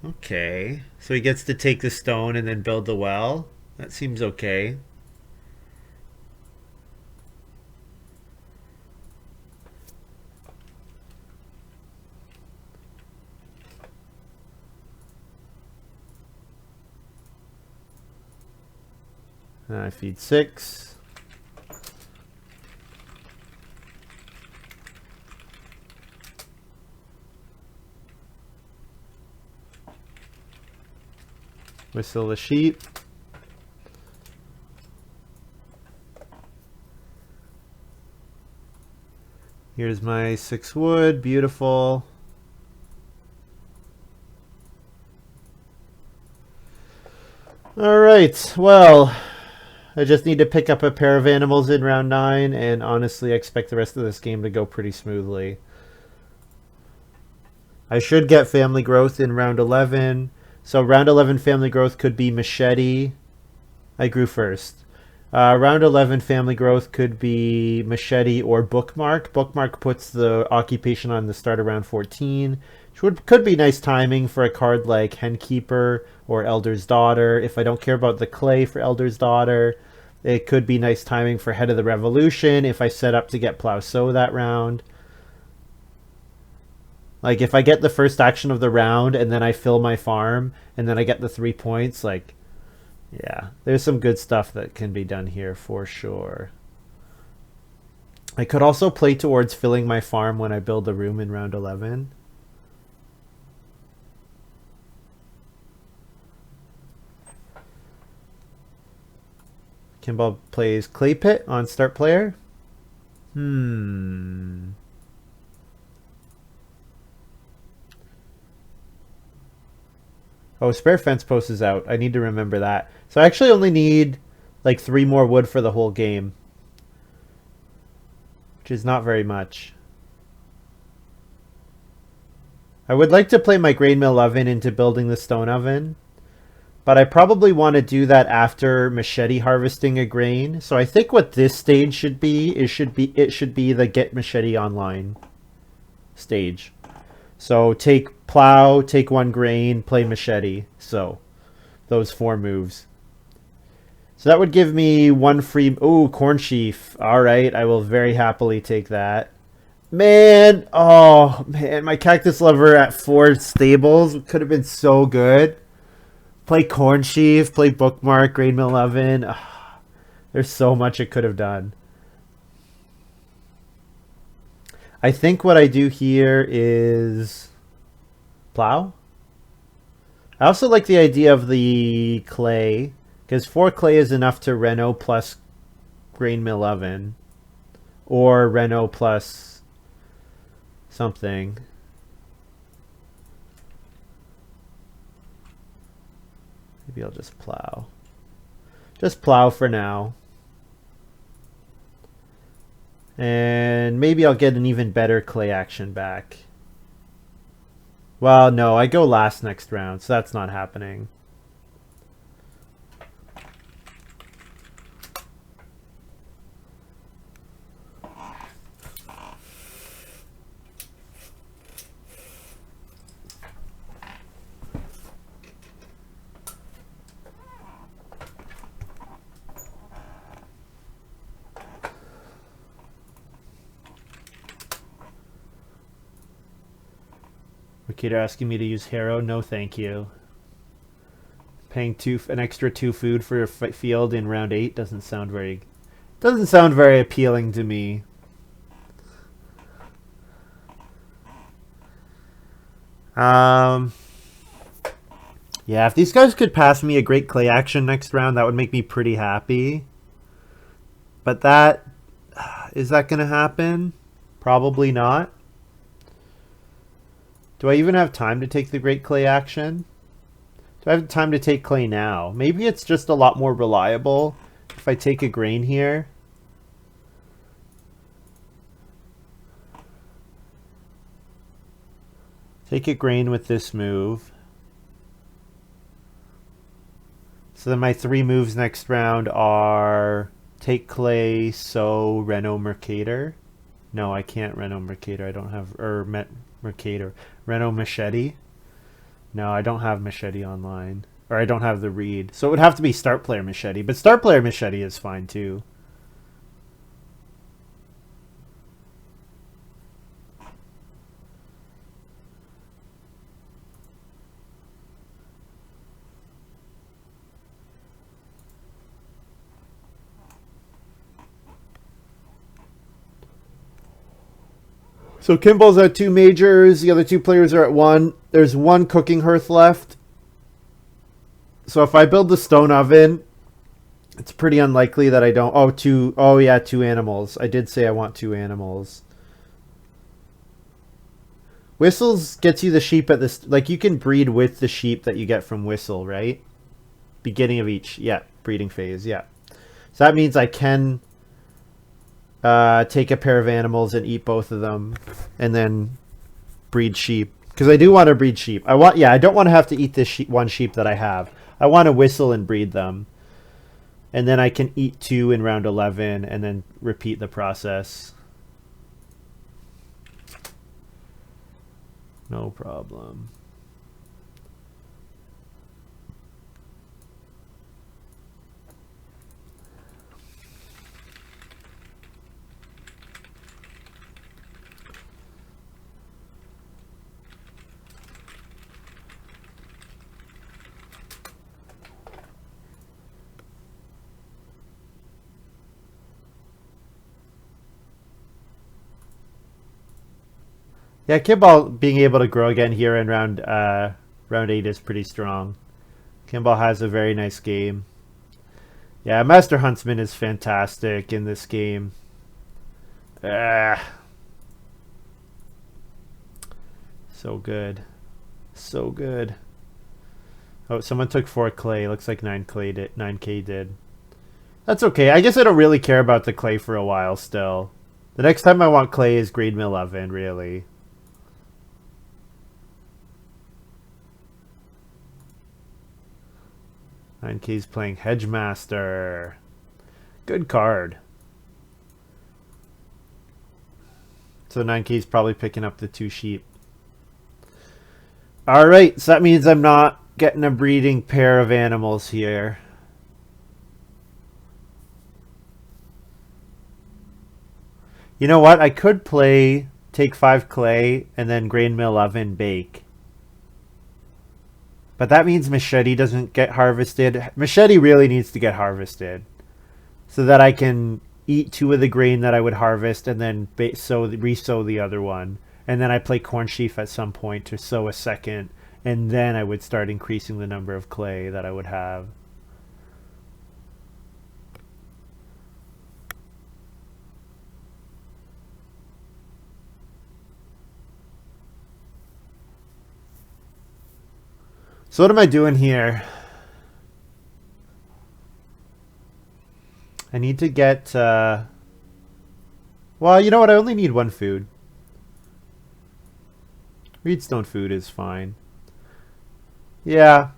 Okay, so he gets to take the stone and then build the well. That seems okay. I feed 6. Whistle the sheep. Here's my 6 wood. Beautiful. All right. Well, I just need to pick up a pair of animals in round 9, and honestly, I expect the rest of this game to go pretty smoothly. I should get family growth in round 11. So round 11 family growth could be machete. I grew first. Round 11 family growth could be machete or bookmark. Bookmark puts the occupation on the start of round 14, which could be nice timing for a card like Henkeeper or Elder's Daughter. If I don't care about the clay for Elder's Daughter, it could be nice timing for Head of the Revolution if I set up to get Plow Sow that round. Like if I get the first action of the round and then I fill my farm and then I get the 3 points, like, yeah, there's some good stuff that can be done here for sure. I could also play towards filling my farm when I build the room in round 11. Kimball plays Clay Pit on start player. Oh, spare fence post is out. I need to remember that. So I actually only need like 3 more wood for the whole game, which is not very much. I would like to play my grain mill oven into building the stone oven, but I probably want to do that after machete harvesting a grain. So I think what this stage should be is it should be the get machete online stage. So take plow, take 1 grain, play machete. So those 4 moves. So that would give me 1 free. Ooh, corn sheaf. All right, I will very happily take that. Man, oh man, my cactus lover at 4 stables could have been so good. Play corn sheaf, play bookmark, grain mill oven. Oh, there's so much it could have done. I think what I do here is plow. I also like the idea of the clay, because 4 clay is enough to Reno plus grain mill oven, or Reno plus something. Maybe I'll just plow. Just plow for now. And maybe I'll get an even better clay action back. Well, no, I go last next round, so that's not happening. Mercator asking me to use Harrow. No, thank you. Paying an extra 2 food for a field in round 8 doesn't sound very appealing to me. Yeah, if these guys could pass me a great clay action next round, that would make me pretty happy. But is that going to happen? Probably not. Do I even have time to take the great clay action? Do I have time to take clay now? Maybe it's just a lot more reliable if I take a grain here. Take a grain with this move. So then my 3 moves next round are take clay, sow, Reno, mercator. No, I can't Reno, mercator. I don't have, mercator. Reno, machete. No, I don't have machete online. Or I don't have the read. So it would have to be start player machete. But start player machete is fine too. So Kimball's at 2 majors. The other 2 players are at 1. There's 1 cooking hearth left. So if I build the stone oven, it's pretty unlikely that I don't. Oh yeah, 2 animals. I did say I want 2 animals. Whistles gets you the sheep at this. Like you can breed with the sheep that you get from Whistle, right? Beginning of each, yeah, breeding phase, yeah. So that means I can take a pair of animals and eat both of them, and then breed sheep. Because I do want to breed sheep. I don't want to have to eat this 1 sheep that I have. I want to whistle and breed them. And then I can eat 2 in round 11 and then repeat the process. No problem. Yeah, Kimball being able to grow again here in round 8 is pretty strong. Kimball has a very nice game. Yeah, Master Huntsman is fantastic in this game. So good. So good. Oh, someone took 4 clay. Looks like 9K did. That's okay. I guess I don't really care about the clay for a while still. The next time I want clay is grade 11, really. K's playing Hedgemaster. Good card. So 9K's probably picking up the 2 sheep. Alright, so that means I'm not getting a breeding pair of animals here. You know what? I could play take 5 clay and then grain mill oven bake. But that means Machete doesn't get harvested. Machete really needs to get harvested so that I can eat 2 of the grain that I would harvest and then re-sow the other one. And then I play corn sheaf at some point to sow a second, and then I would start increasing the number of clay that I would have. So what am I doing here? I need to get... well, you know what? I only need 1 food. Reedstone food is fine. Yeah.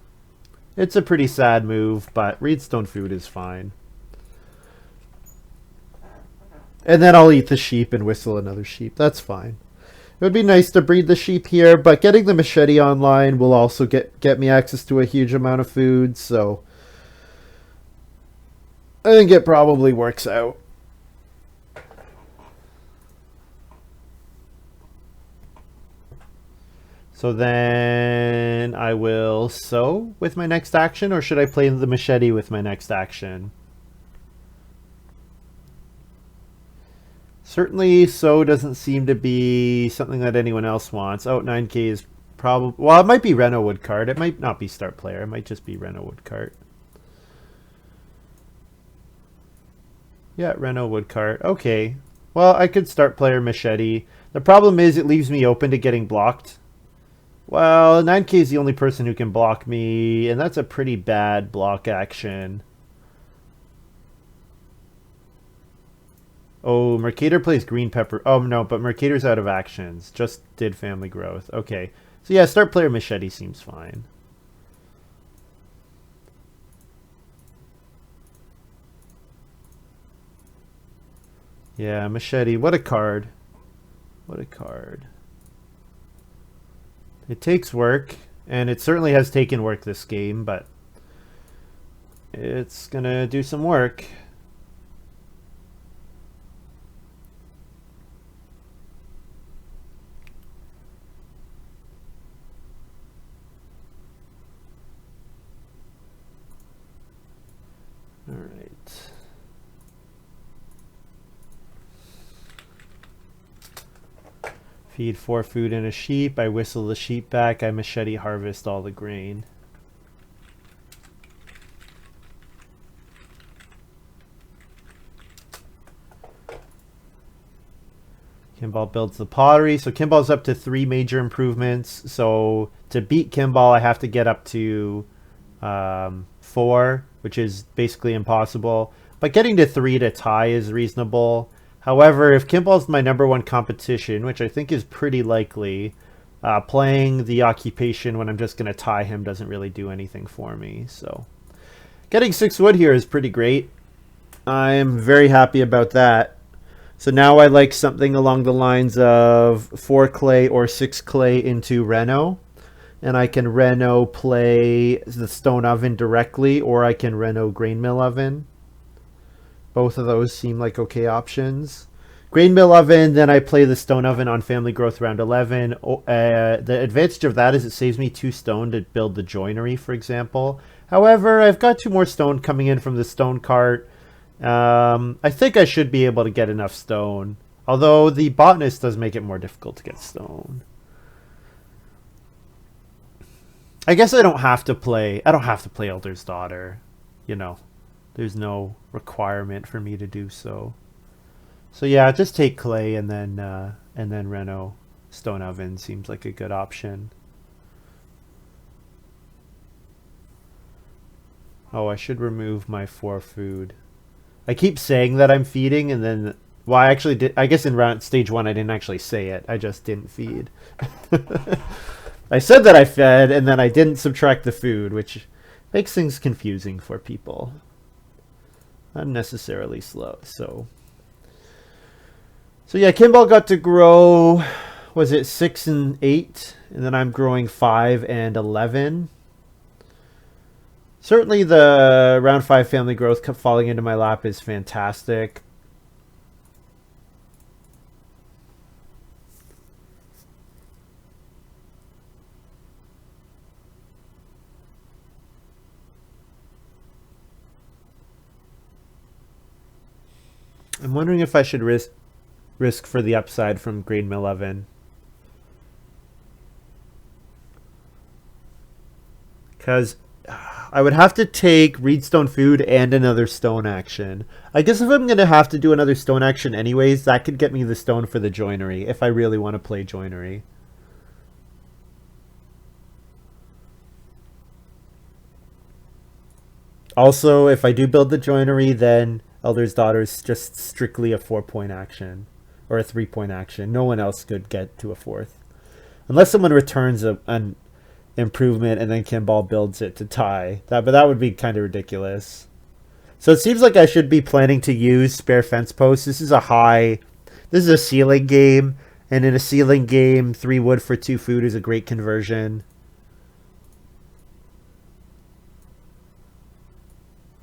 It's a pretty sad move, but Reedstone food is fine. And then I'll eat the sheep and whistle another sheep. That's fine. It would be nice to breed the sheep here, but getting the machete online will also get me access to a huge amount of food, so I think it probably works out. So then I will sow with my next action, or should I play the machete with my next action? Certainly sow doesn't seem to be something that anyone else wants. Oh, 9K is probably... Well, it might be Reno Woodcart. It might not be start player. It might just be Reno Woodcart. Yeah, Reno Woodcart. Okay. Well, I could start player machete. The problem is it leaves me open to getting blocked. Well, 9K is the only person who can block me, and that's a pretty bad block action. Oh, Mercator plays green pepper. Oh, no, but Mercator's out of actions. Just did family growth. Okay. So, yeah, start player machete seems fine. Yeah, machete. What a card. What a card. It takes work, and it certainly has taken work this game, but it's going to do some work. All right. Feed 4 food and a sheep. I whistle the sheep back. I machete harvest all the grain. Kimball builds the pottery. So Kimball's up to 3 major improvements. So to beat Kimball, I have to get up to 4, which is basically impossible. But getting to 3 to tie is reasonable. However, if Kimball's my #1 competition, which I think is pretty likely, playing the occupation when I'm just going to tie him doesn't really do anything for me. So Getting 6 wood here is pretty great. I'm very happy about that. So now I like something along the lines of 4 clay or 6 clay into Reno. And I can Reno play the stone oven directly, or I can Reno grain mill oven. Both of those seem like okay options. Grain mill oven, then I play the stone oven on family growth round 11. The advantage of that is it saves me 2 stone to build the joinery, for example. However, I've got 2 more stone coming in from the stone cart. I think I should be able to get enough stone. Although the botanist does make it more difficult to get stone. I guess I don't have to play Elder's Daughter. You know, there's no requirement for me to do so. So yeah, just take clay and then Reno stone oven seems like a good option. Oh, I should remove my 4 food. I keep saying that I'm feeding, and then, well, I actually did. I guess in stage 1 I didn't actually say it. I just didn't feed. I said that I fed, and then I didn't subtract the food, which makes things confusing for people. Unnecessarily slow. So yeah, Kimball got to grow, was it 6 and 8? And then I'm growing 5 and 11. Certainly the round 5 family growth falling into my lap is fantastic. I'm wondering if I should risk for the upside from grain mill oven. Because I would have to take reedstone food and another stone action. I guess if I'm going to have to do another stone action anyways, that could get me the stone for the joinery if I really want to play joinery. Also, if I do build the joinery, then Elder's Daughter is just strictly a 4-point action. Or a 3-point action. No one else could get to a 4th. Unless someone returns an improvement and then Kimball builds it to tie. But that would be kind of ridiculous. So it seems like I should be planning to use spare fence posts. This is a ceiling game. And in a ceiling game, 3 wood for 2 food is a great conversion.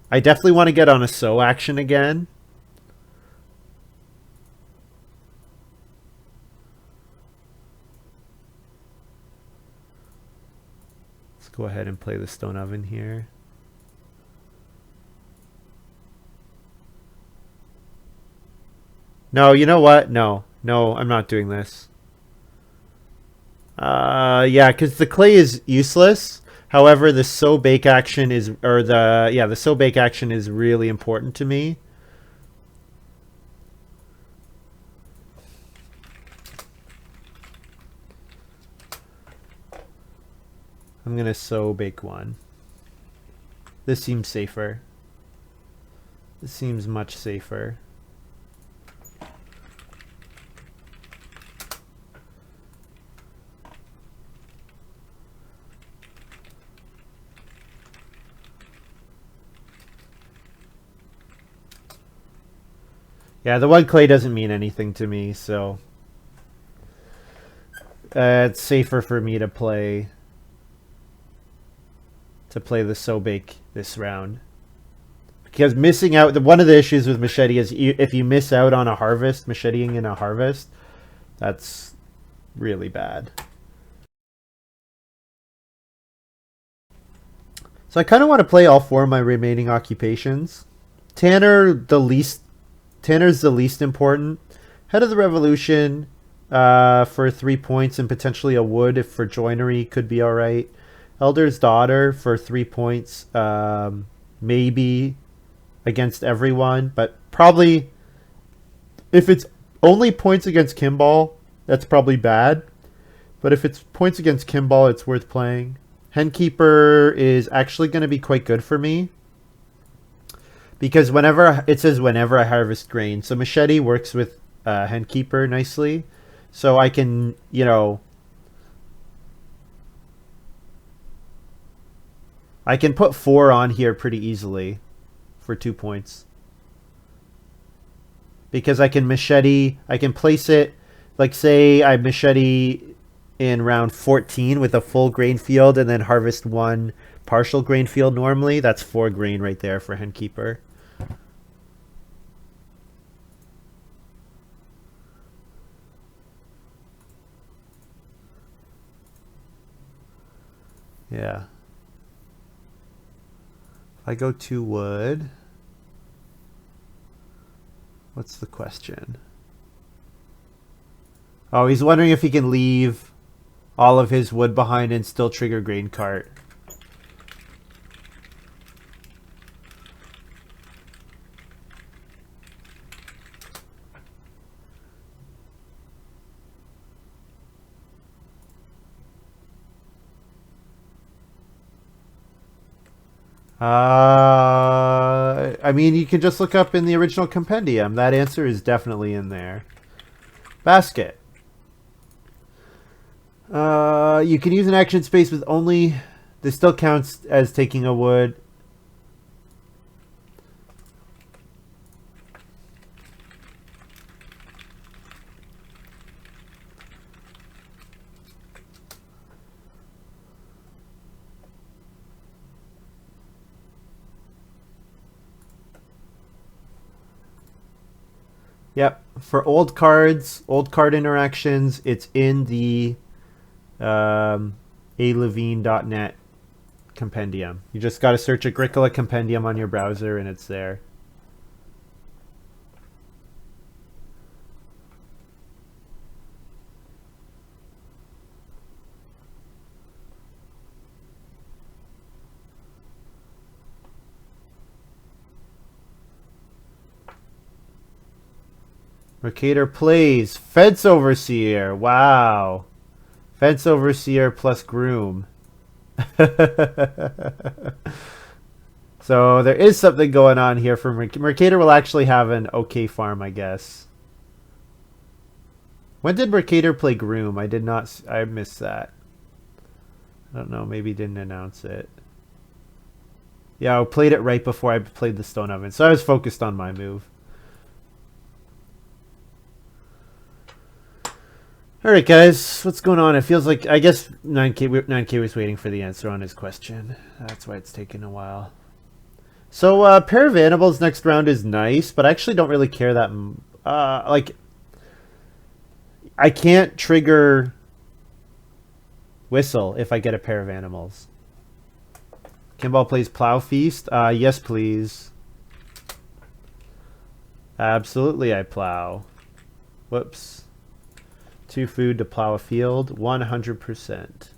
I definitely want to get on a sow action again. Let's go ahead and play the stone oven here. No, you know what? No, I'm not doing this. Yeah, because the clay is useless. However, the sow bake action is, the sow bake action is really important to me. I'm gonna sow bake 1. This seems safer. This seems much safer. Yeah, the 1 clay doesn't mean anything to me, so it's safer for me to play the sow bake this round. Because missing out, one of the issues with machete is if you miss out on a harvest, macheteing in a harvest, that's really bad. So I kind of want to play all 4 of my remaining occupations. Tanner's the least important. Head of the Revolution for 3 points and potentially a wood if for joinery could be alright. Elder's Daughter for 3 points, maybe against everyone, but probably if it's only points against Kimball, that's probably bad. But if it's points against Kimball, it's worth playing. Henkeeper is actually going to be quite good for me because it says whenever I harvest grain. So machete works with Henkeeper nicely, so I can, I can put 4 on here pretty easily for 2 points. Because I can machete, I can place it, like say I machete in round 14 with a full grain field and then harvest 1 partial grain field normally. That's 4 grain right there for Henkeeper. Yeah. If I go 2 wood, what's the question? Oh, he's wondering if he can leave all of his wood behind and still trigger grain cart. I mean, you can just look up in the original compendium. That answer is definitely in there. Basket. You can use an action space with only... This still counts as taking a wood. Yep. For old cards, old card interactions, it's in the alevine.net compendium. You just got to search Agricola compendium on your browser and it's there. Mercator plays Fence Overseer. Wow. Fence Overseer plus Groom. So there is something going on here for Mercator will actually have an okay farm, I guess. When did Mercator play Groom? I did not. I missed that. I don't know. Maybe he didn't announce it. Yeah, I played it right before I played the Stone Oven. So I was focused on my move. Alright guys, what's going on? It feels like, I guess 9K was waiting for the answer on his question. That's why it's taking a while. So Pair of Animals next round is nice, but I actually don't really care that... like, I can't trigger Whistle if I get a Pair of Animals. Kimball plays Plow Feast. Yes please. Absolutely I plow. Whoops. 2 food to plow a field, 100%.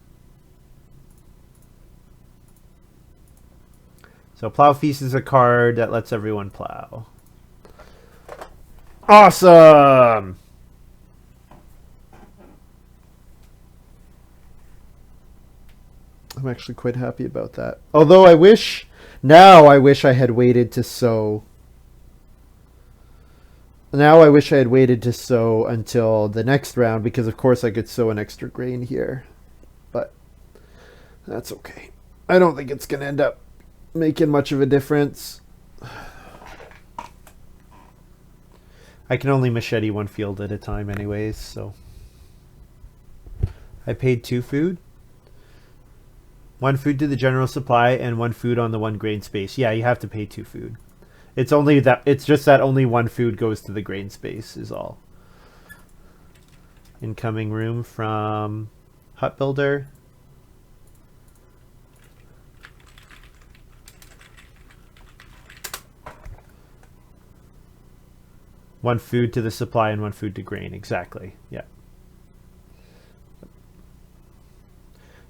So Plow Feast is a card that lets everyone plow. Awesome! I'm actually quite happy about that. Although I wish I had waited to sow. Now I wish I had waited to sow until the next round because of course I could sow an extra grain here. But that's okay. I don't think it's going to end up making much of a difference. I can only machete 1 field at a time anyways, so. I paid 2 food. 1 food to the general supply and 1 food on the 1 grain space. Yeah, you have to pay 2 food. It's only that it's just that only 1 food goes to the grain space is all. Incoming room from Hut Builder. One food to the supply and 1 food to grain. Exactly. Yeah.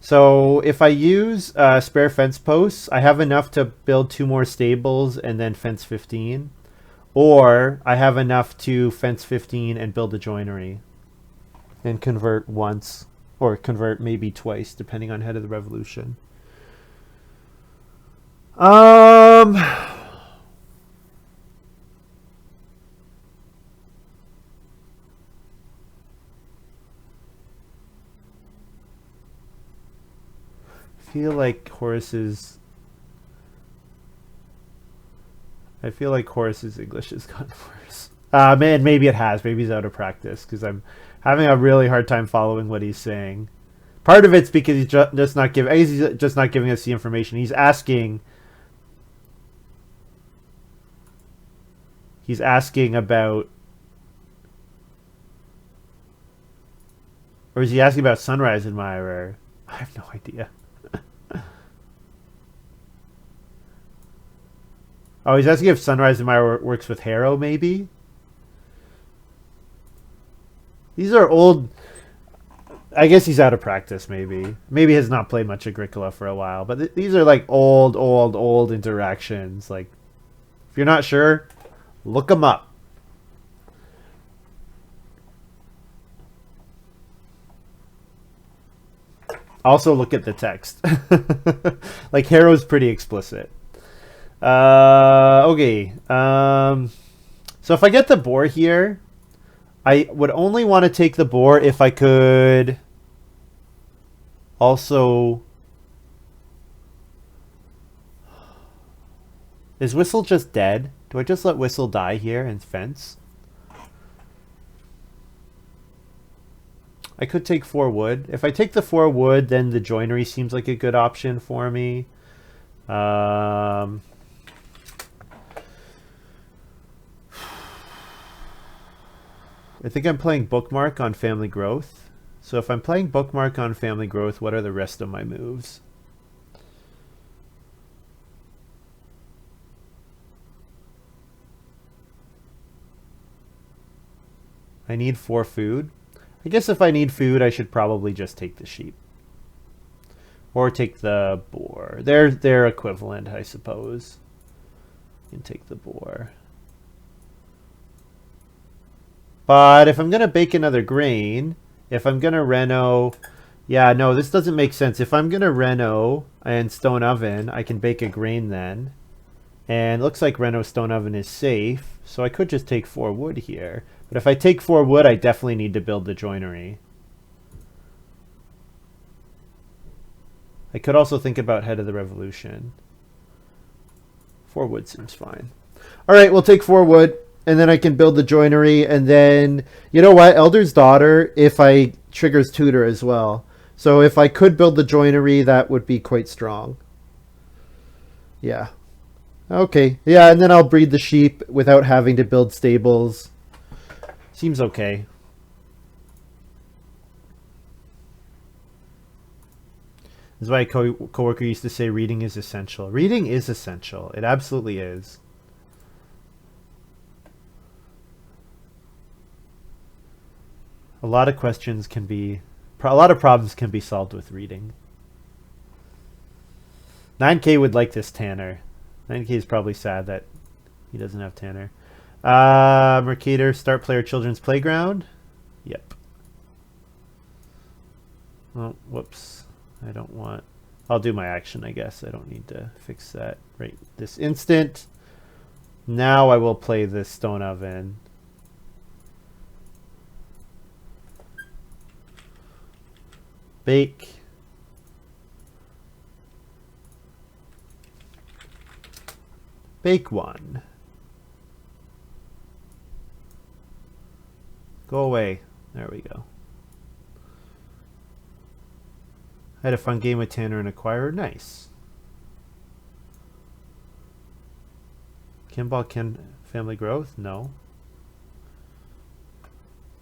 So if I use spare fence posts, I have enough to build 2 more stables and then fence 15. Or I have enough to fence 15 and build a joinery. And convert once. Or convert maybe twice, depending on Head of the Revolution. Feel like Horace's I feel like Horace's English has gotten worse. Man, maybe it has. Maybe he's out of practice because I'm having a really hard time following what he's saying. Part of it's because he's just not giving. He's just not giving us the information. He's asking. He's asking about. Or is he asking about Sunrise Admirer? I have no idea. Oh, he's asking if Sunrise Admirer works with Harrow, maybe? These are old. I guess he's out of practice, maybe. Maybe has not played much Agricola for a while. But these are like old interactions. Like, if you're not sure, look them up. Also, look at the text. Like, Harrow's pretty explicit. Okay. So if I get the boar here, I would only want to take the boar if I could also... Is Whistle just dead? Do I just let Whistle die here and fence? I could take 4 wood. If I take the 4 wood, then the joinery seems like a good option for me. I think I'm playing Bookmark on Family Growth. So if I'm playing Bookmark on Family Growth, what are the rest of my moves? I need 4 food. I guess if I need food, I should probably just take the sheep. Or take the boar. They're equivalent, I suppose. You can take the boar. But if I'm going to bake another grain, if I'm going to reno... Yeah, no, this doesn't make sense. If I'm going to reno and stone oven, I can bake a grain then. And it looks like reno stone oven is safe. So I could just take 4 wood here. But if I take 4 wood, I definitely need to build the joinery. I could also think about Head of the Revolution. 4 wood seems fine. All right, we'll take 4 wood, and then I can build the joinery, and then, you know what, Elder's Daughter, if I triggers Tutor as well. So if I could build the joinery, that would be quite strong. Yeah. Okay, yeah, and then I'll breed the sheep without having to build stables. Seems okay. This is why a coworker used to say reading is essential. Reading is essential. It absolutely is. A lot of questions can be... A lot of problems can be solved with reading. 9K would like this Tanner. 9K is probably sad that he doesn't have Tanner. Mercator, start player children's playground. Yep. Oh, whoops. I don't want... I'll do my action, I guess. I don't need to fix that right this instant. Now I will play the stone oven. Bake. Bake 1. Go away. There we go. I had a fun game with Tanner and Acquirer. Nice. Kimball can family growth? No.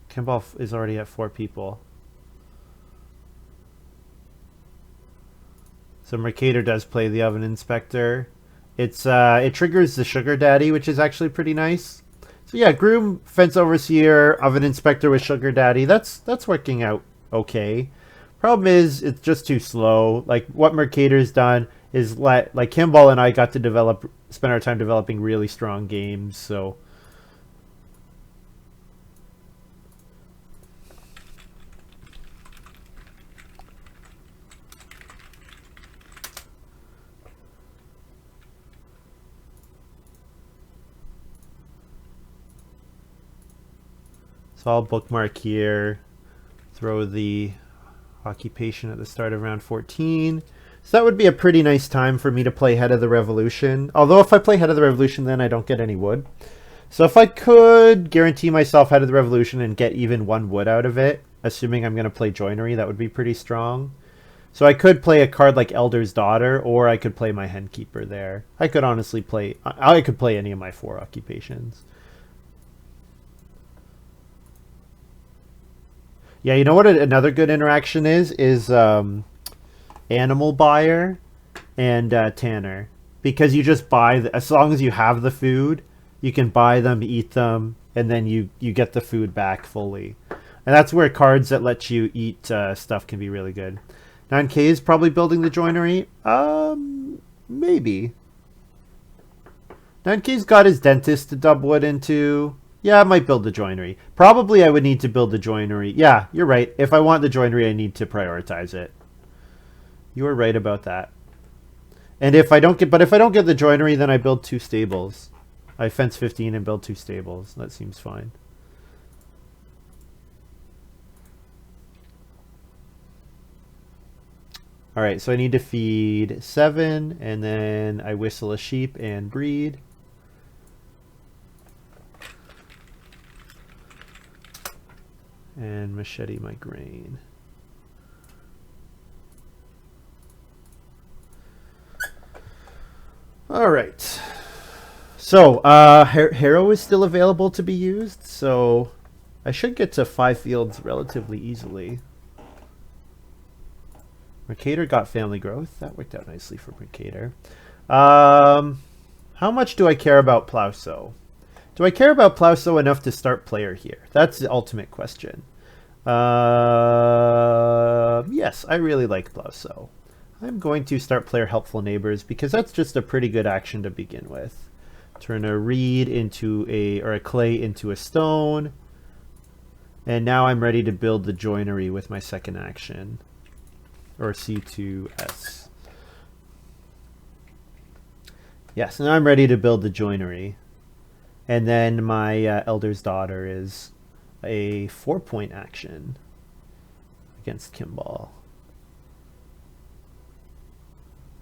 Kimball is already at 4 people. So Mercator does play the Oven Inspector. It triggers the Sugar Daddy, which is actually pretty nice. So yeah, Groom, Fence Overseer, Oven Inspector with Sugar Daddy. That's working out okay. Problem is, it's just too slow. Like, what Mercator's done is like Kimball and I got to spend our time developing really strong games, so... So I'll bookmark here, throw the occupation at the start of round 14. So that would be a pretty nice time for me to play Head of the Revolution. Although if I play Head of the Revolution, then I don't get any wood. So if I could guarantee myself Head of the Revolution and get even 1 wood out of it, assuming I'm going to play Joinery, that would be pretty strong. So I could play a card like Elder's Daughter, or I could play my Henkeeper there. I could honestly play... I could play any of my 4 occupations. Yeah, you know what another good interaction is Animal Buyer and Tanner. Because you just buy... as long as you have the food, you can buy them, eat them, and then you get the food back fully. And that's where cards that let you eat stuff can be really good. 9K is probably building the Joinery. Maybe. 9K's got his dentist to dub wood into. Yeah, I might build the Joinery. Probably I would need to build the Joinery. Yeah, you're right. If I want the Joinery, I need to prioritize it. You are right about that. And if I don't get the Joinery, then I build 2 stables. I fence 15 and build 2 stables. That seems fine. All right, so I need to feed 7, and then I whistle a sheep and breed. And machete my grain. All right. So, Harrow is still available to be used, so I should get to 5 fields relatively easily. Mercator got family growth. That worked out nicely for Mercator. How much do I care about Plowsow? Do I care about Plowsow enough to start player here? That's the ultimate question. Yes, I really like Plowsow. I'm going to start player Helpful Neighbors because that's just a pretty good action to begin with. Turn a reed into a clay into a stone. And now I'm ready to build the Joinery with my second action. Or C2S. Yes, now I'm ready to build the Joinery. And then my Elder's Daughter is a 4-point action against Kimball.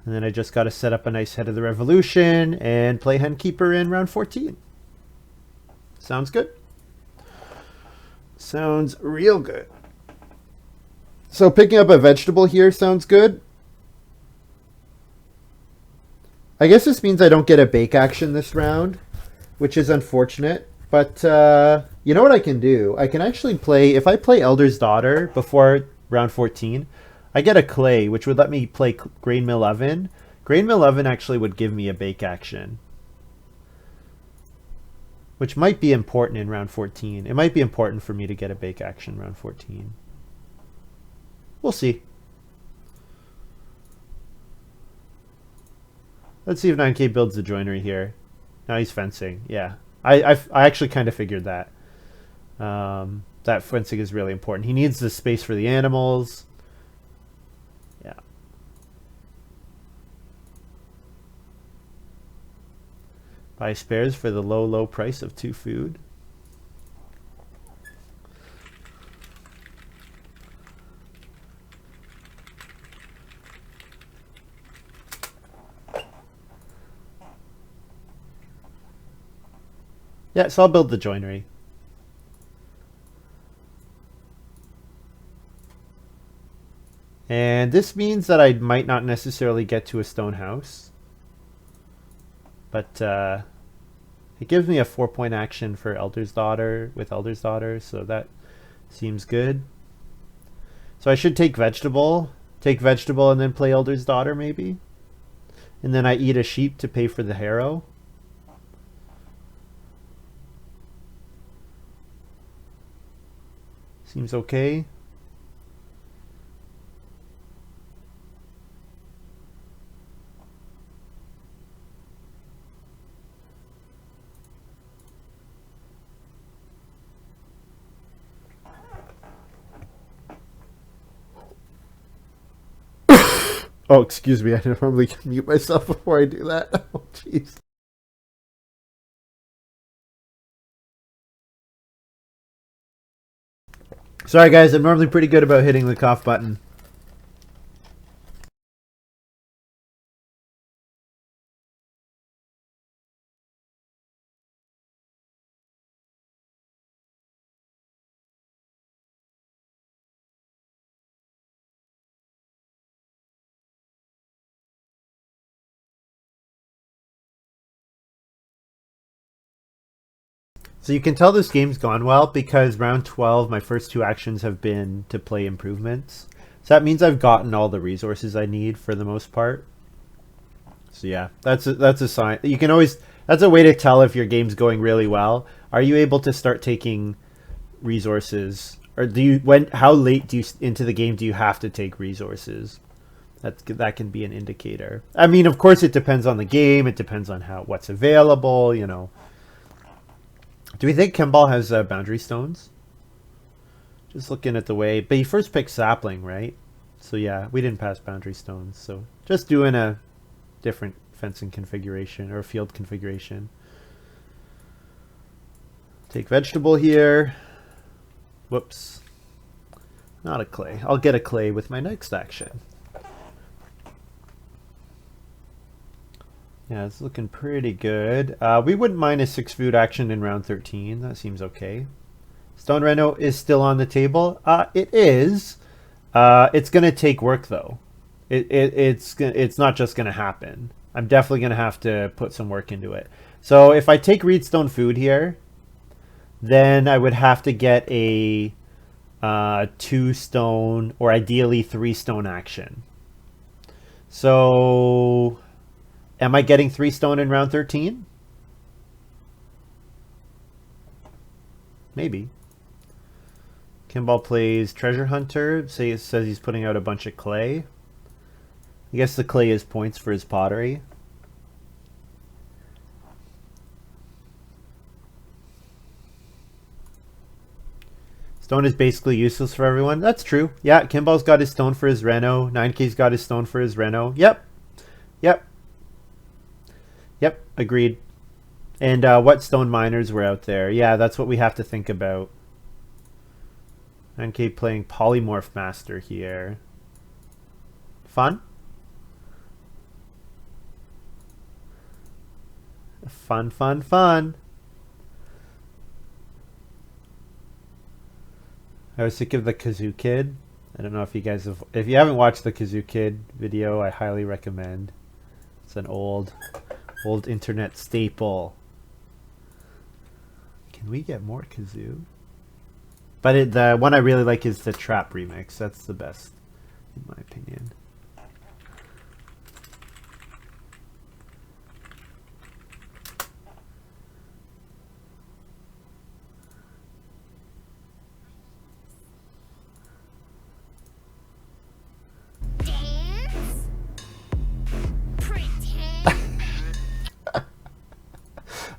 And then I just got to set up a nice Head of the Revolution and play Henkeeper in round 14. Sounds good? Sounds real good. So picking up a vegetable here sounds good. I guess this means I don't get a bake action this round, which is unfortunate. But you know what I can do? I can actually play, if I play Elder's Daughter before round 14, I get a clay, which would let me play Grain Mill Oven. Grain Mill Oven actually would give me a bake action, which might be important in round 14. It might be important for me to get a bake action round 14. We'll see. Let's see if 9K builds the Joinery here. Now he's fencing. Yeah, I actually kind of figured that. That fencing is really important. He needs the space for the animals. Yeah. Buy spares for the low, low price of 2 food. Yeah, so I'll build the Joinery. And this means that I might not necessarily get to a stone house. But it gives me a 4-point action for Elder's Daughter with Elder's Daughter, so that seems good. So I should take vegetable and then play Elder's Daughter maybe. And then I eat a sheep to pay for the harrow. Seems okay. Oh, excuse me. I normally mute myself before I do that. Oh, jeez. Sorry, guys. I'm normally pretty good about hitting the cough button. So you can tell this game's gone well because round 12, my first two actions have been to play improvements. So that means I've gotten all the resources I need for the most part. So yeah, that's a sign. You can always, that's a way to tell if your game's going really well. Are you able to start taking resources, or do you, how late do you into the game do you have to take resources? That can be an indicator. I mean, of course, it depends on the game. It depends on what's available. You know. Do we think Kimball has boundary stones? Just looking at the way, but he first picked sapling, right? So yeah, we didn't pass boundary stones. So just doing a different fencing configuration or field configuration. Take vegetable here. Whoops. Not a clay. I'll get a clay with my next action. Yeah, it's looking pretty good. We wouldn't mind a 6 food action in round 13. That seems okay. Stone Reno is still on the table. It is. It's going to take work, though. It's not just going to happen. I'm definitely going to have to put some work into it. So if I take Reedstone food here, then I would have to get a 2 stone or ideally 3 stone action. So am I getting 3 stone in round 13? Maybe. Kimball plays Treasure Hunter. Says he's putting out a bunch of clay. I guess the clay is points for his pottery. Stone is basically useless for everyone. That's true. Yeah, Kimball's got his stone for his Reno. 9K's got his stone for his Reno. Yep. Yep. Yep. Agreed. And what stone miners were out there? Yeah, that's what we have to think about. 9K playing Polymorph Master here. Fun? Fun, fun, fun. I was sick of the Kazoo Kid. I don't know if you guys have, if you haven't watched the Kazoo Kid video, I highly recommend. It's an old internet staple. Can we get more Kazoo? But the one I really like is the Trap remix. That's the best, in my opinion.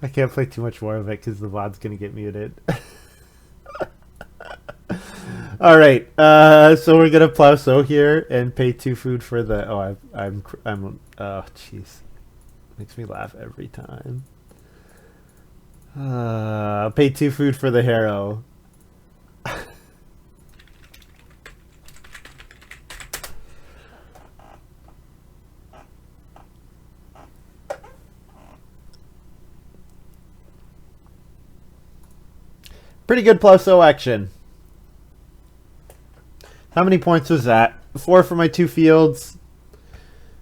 I can't play too much more of it because the VOD's gonna get muted. All right, so we're gonna plow sow here and pay 2 food for the. Oh, I'm. Oh, jeez, makes me laugh every time. Pay 2 food for the harrow. Pretty good plow sow action. How many points was that? 4 for my 2 fields,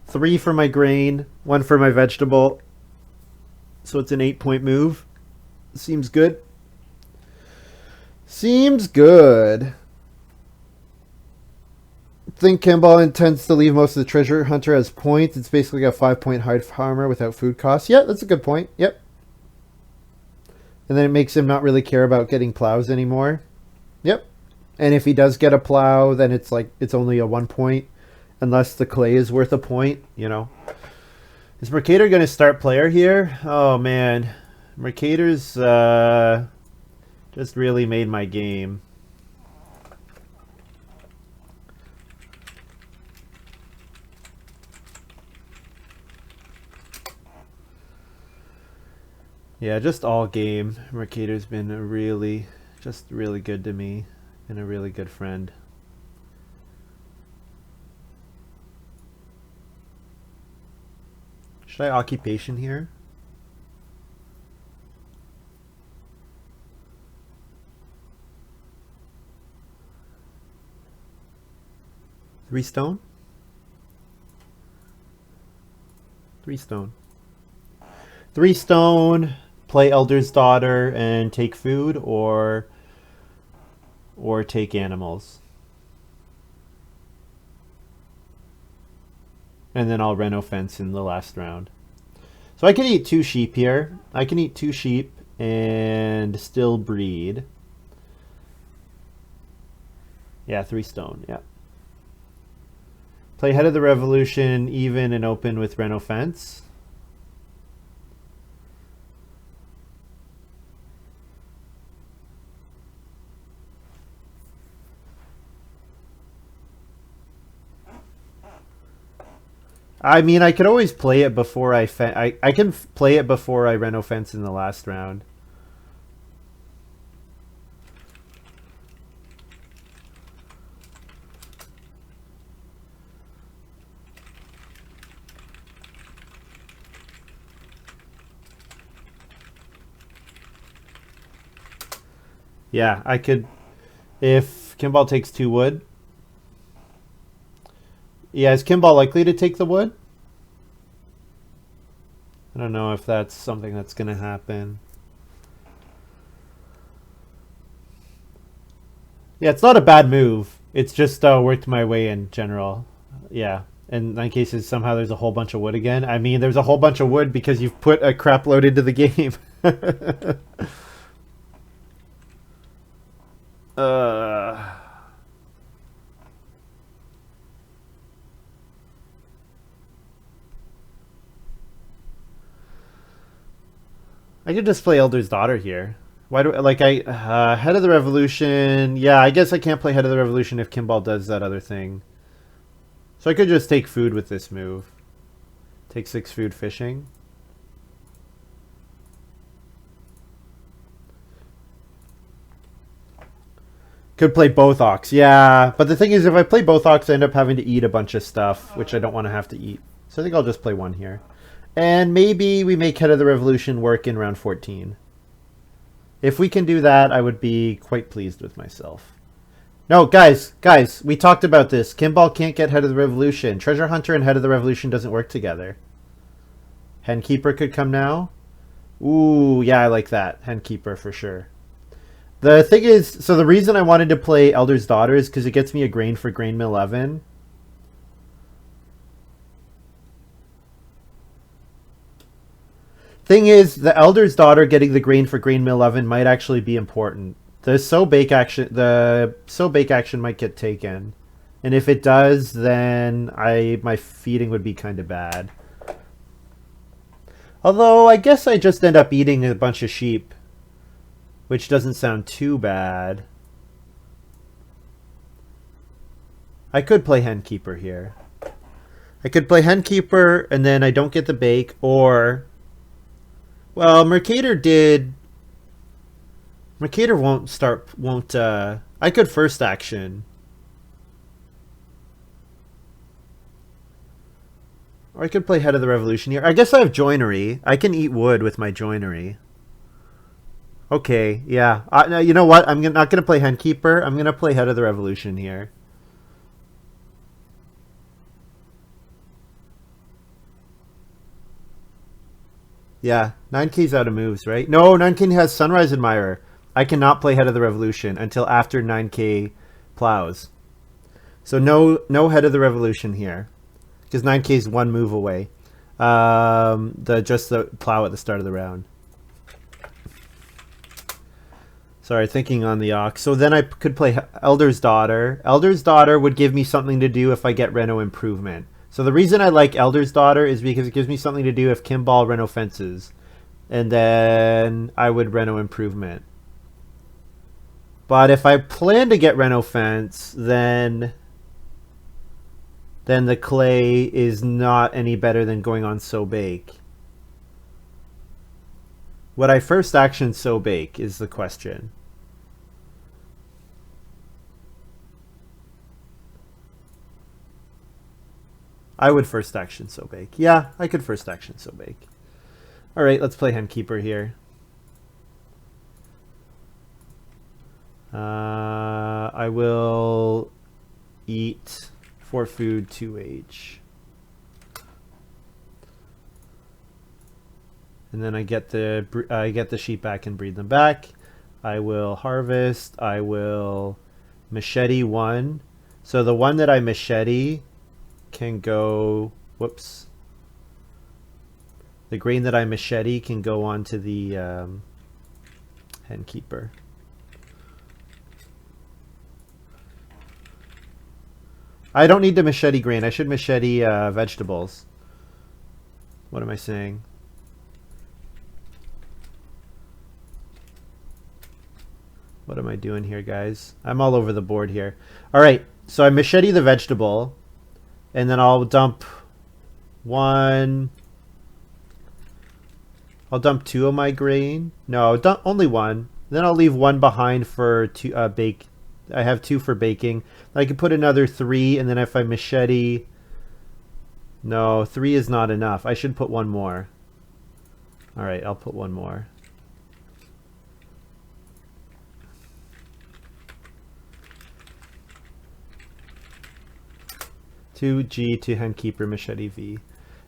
3 for my grain, 1 for my vegetable. So it's an 8-point move. Seems good. Seems good. Think Kimball intends to leave most of the treasure hunter as points. It's basically a 5-point hide farmer without food costs. Yeah, that's a good point. Yep. And then it makes him not really care about getting plows anymore. Yep. And if he does get a plow, then it's like it's only a 1 point, unless the clay is worth a point, you know. Is Mercator going to start player here? Oh man, Mercator's just really made my game. Yeah, just all game. Mercator's been a really good to me and a really good friend. Should I occupation here? Three stone? 3 stone. 3 stone play Elder's Daughter and take food, or take animals. And then I'll reno fence in the last round. So I can eat 2 sheep here. I can eat 2 sheep and still breed. Yeah, 3 stone, yeah. Play Head of the Revolution, even and open with reno fence. I mean, I could always play it before I can play it before I reno fence in the last round. Yeah, I could, if Kimball takes 2 wood. Yeah, is Kimball likely to take the wood? I don't know if that's something that's going to happen. Yeah, it's not a bad move. It's just worked my way in general. Yeah. In 9 cases, somehow there's a whole bunch of wood again. I mean, there's a whole bunch of wood because you've put a crap load into the game. I could just play Elder's Daughter here. Why do Head of the Revolution? Yeah, I guess I can't play Head of the Revolution if Kimball does that other thing. So I could just take food with this move. Take 6 food fishing. Could play both Ox. Yeah, but the thing is, if I play both Ox, I end up having to eat a bunch of stuff, which I don't want to have to eat. So I think I'll just play 1 here. And maybe we make Head of the Revolution work in round 14. If we can do that, I would be quite pleased with myself. No, guys, we talked about this. Kimball can't get Head of the Revolution. Treasure Hunter and Head of the Revolution doesn't work together. Henkeeper could come now. Ooh, yeah, I like that. Henkeeper for sure. The thing is, so the reason I wanted to play Elder's Daughter is because it gets me a grain for grain mill oven. Thing is, the Elder's Daughter getting the grain for grain mill oven might actually be important. The sow bake action might get taken, and if it does, then my feeding would be kind of bad. Although I guess I just end up eating a bunch of sheep, which doesn't sound too bad. I could play Henkeeper here. I could play Henkeeper, and then I don't get the bake, or... Well, Mercator did... Mercator won't... I could first action. Or I could play Head of the Revolution here. I guess I have Joinery. I can eat wood with my Joinery. Okay, yeah. No, you know what? I'm not going to play Henkeeper. I'm going to play Head of the Revolution here. Yeah, 9K's out of moves, right? No, 9K has Sunrise Admirer. I cannot play Head of the Revolution until after 9K plows. So no Head of the Revolution here. Because 9K is 1 move away. Just the plow at the start of the round. Sorry, thinking on the Ox. So then I could play Elder's Daughter. Elder's Daughter would give me something to do if I get Reno Improvement. So the reason I like Elder's Daughter is because it gives me something to do if Kimball Reno fences. And then I would Reno Improvement. But if I plan to get Reno fence, then the clay is not any better than going on Sow Bake. Would I first action Sow Bake is the question. I would first action Sow Bake. Yeah, I could first action Sow Bake. All right, let's play Henkeeper here. I will eat 4 food, 2H. and then I get the sheep back and breed them back. I will harvest. I will machete one. So the one that I machete can go. Whoops. The grain that I machete can go onto the hen keeper. I don't need to machete grain. I should machete vegetables. What am I saying? What am I doing here, guys? I'm all over the board here. All right, so I machete the vegetable, and then I'll dump one. I'll dump 2 of my grain. No, dump only 1. Then I'll leave 1 behind for bake. I have 2 for baking. I can put another 3, and then if I machete, no, 3 is not enough. I should put 1 more. All right, I'll put 1 more. G to henkeeper machete V.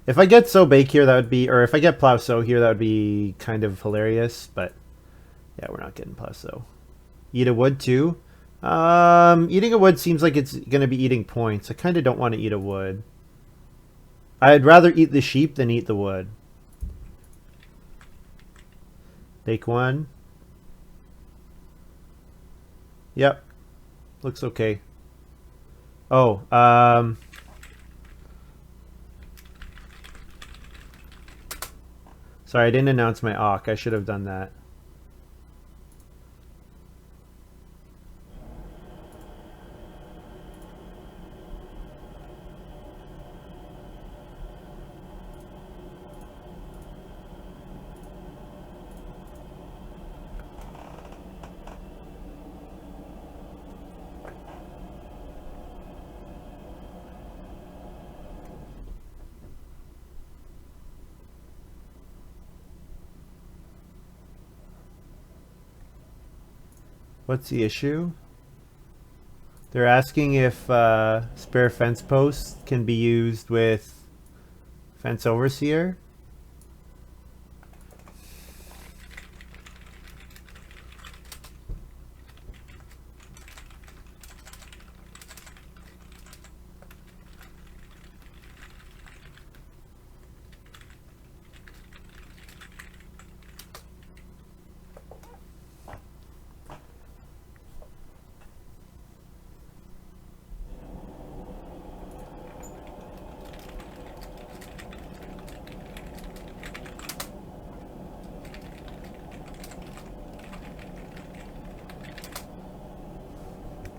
If I get so bake here, that would be, or if I get plow so here, that would be kind of hilarious. But yeah, we're not getting plow so. Eat a wood too. Eating a wood seems like it's gonna be eating points. I kind of don't want to eat a wood. I'd rather eat the sheep than eat the wood. Bake 1. Yep, looks okay. Oh, sorry, I didn't announce my awk. I should have done that. What's the issue? They're asking if spare fence posts can be used with fence overseer.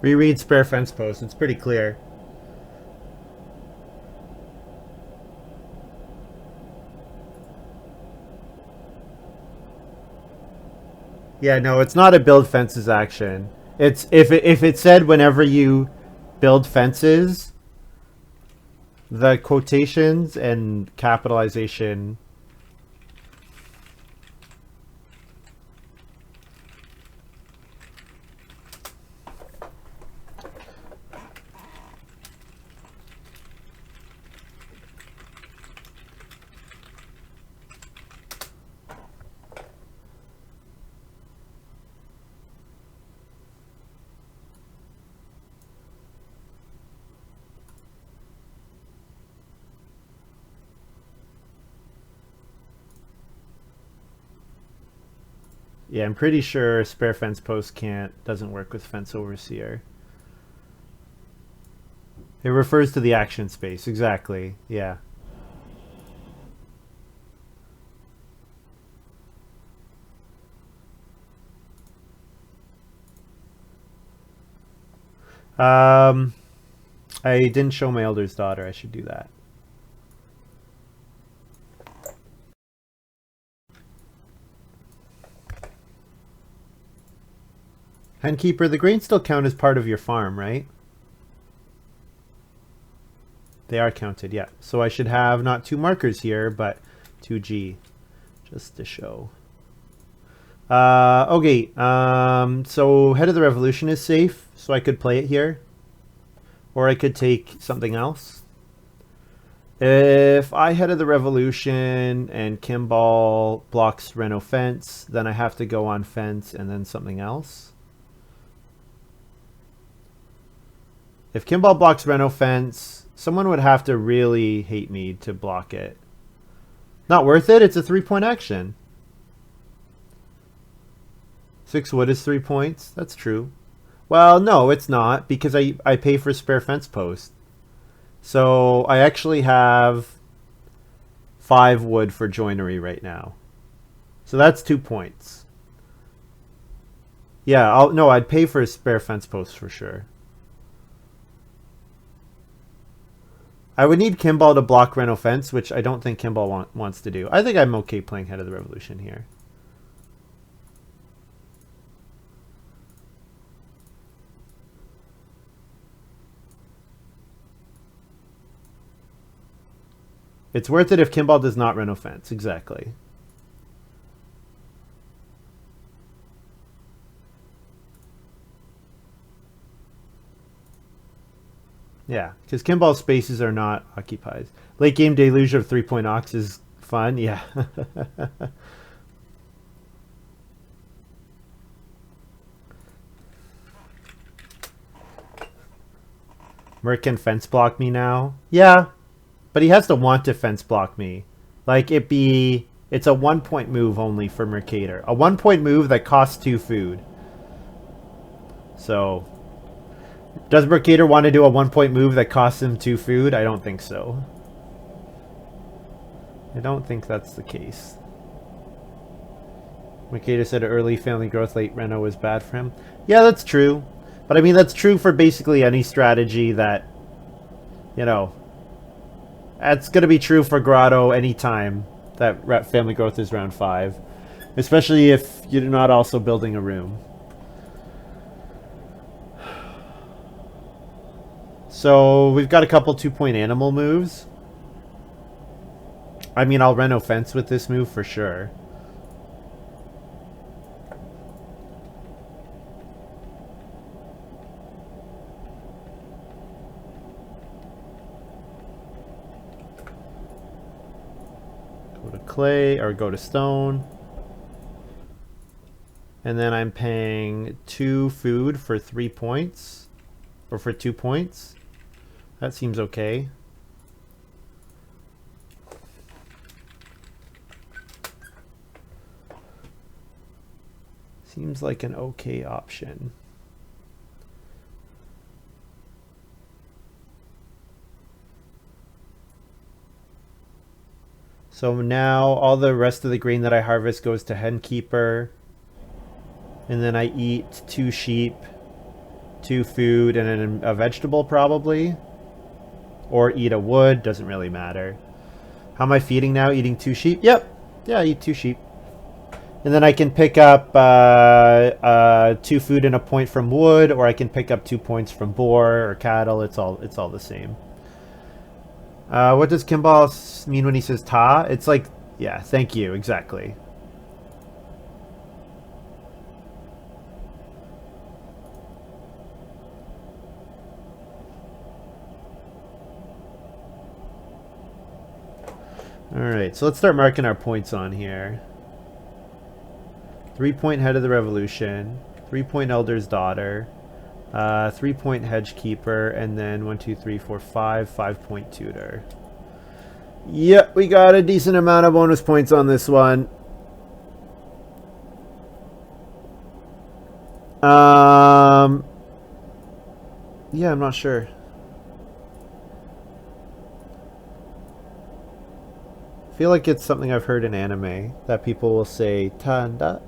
Reread spare fence post. It's pretty clear. Yeah, no, it's not a build fences action. It's if it said whenever you build fences, the quotations and capitalization. Yeah, I'm pretty sure spare fence post doesn't work with fence overseer. It refers to the action space, exactly. Yeah. I didn't show my elder's daughter. I should do that. Henkeeper, the grains still count as part of your farm, right? They are counted, yeah. So I should have not 2 markers here, but 2G, just to show. Okay, so Head of the Revolution is safe, so I could play it here. Or I could take something else. If I head of the revolution and Kimball blocks Reno fence, then I have to go on fence and then something else. If Kimball blocks Reno fence, someone would have to really hate me to block it. Not worth it. It's a 3-point action. 6 wood is 3 points. That's true. Well, no, it's not, because I pay for spare fence post. So I actually have 5 wood for joinery right now. So that's 2 points. Yeah, I'd pay for a spare fence post for sure. I would need Kimball to block Reno fence, which I don't think Kimball wants to do. I think I'm okay playing Head of the Revolution here. It's worth it if Kimball does not Reno fence. Exactly. Yeah, because Kimball's spaces are not occupied. Late game deluge of 3-point ox is fun. Yeah. Merc can fence block me now. Yeah, but he has to want to fence block me. Like it's a 1-point move only for Mercator. A 1-point move that costs 2 food. So, does Mercator want to do a 1-point move that costs him 2 food? I don't think so. I don't think that's the case. Mercator said early family growth, late Reno was bad for him. Yeah, that's true. But I mean, that's true for basically any strategy that, you know, that's going to be true for Grotto anytime that family growth is round 5. Especially if you're not also building a room. So we've got a couple 2-point animal moves. I mean, I'll Reno fence with this move for sure. Go to clay or go to stone. And then I'm paying 2 food for 3 points. Or for 2 points. That seems okay. Seems like an okay option. So now all the rest of the grain that I harvest goes to Henkeeper. And then I eat 2 sheep, 2 food, and then a vegetable probably. Or eat a wood, doesn't really matter. How am I feeding now? Eating 2 sheep? Yep. Yeah, I eat 2 sheep. And then I can pick up 2 food and a point from wood, or I can pick up 2 points from boar or cattle. It's all the same. What does Kimball mean when he says ta? It's like, yeah, thank you, exactly. Alright, so let's start marking our points on here. 3-point Head of the Revolution, 3-point Elder's Daughter, 3-point Hedge Keeper, and then 1, 2, 3, 4, 5-point Tutor. Yep, we got a decent amount of bonus points on this one. Yeah, I'm not sure. I feel like it's something I've heard in anime that people will say "tanda,"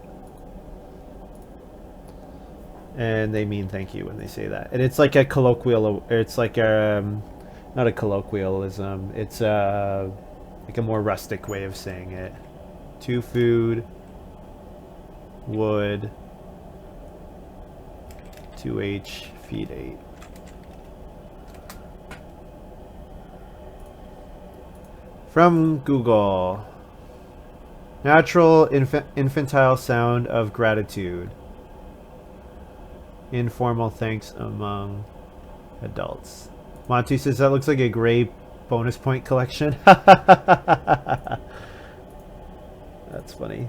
and they mean thank you when they say that. And it's like a colloquial. It's like not a colloquialism. It's like a more rustic way of saying it. 2 food, wood, 2H, feed 8. From Google. Natural infantile sound of gratitude. Informal thanks among adults. Montu says that looks like a gray bonus point collection. That's funny.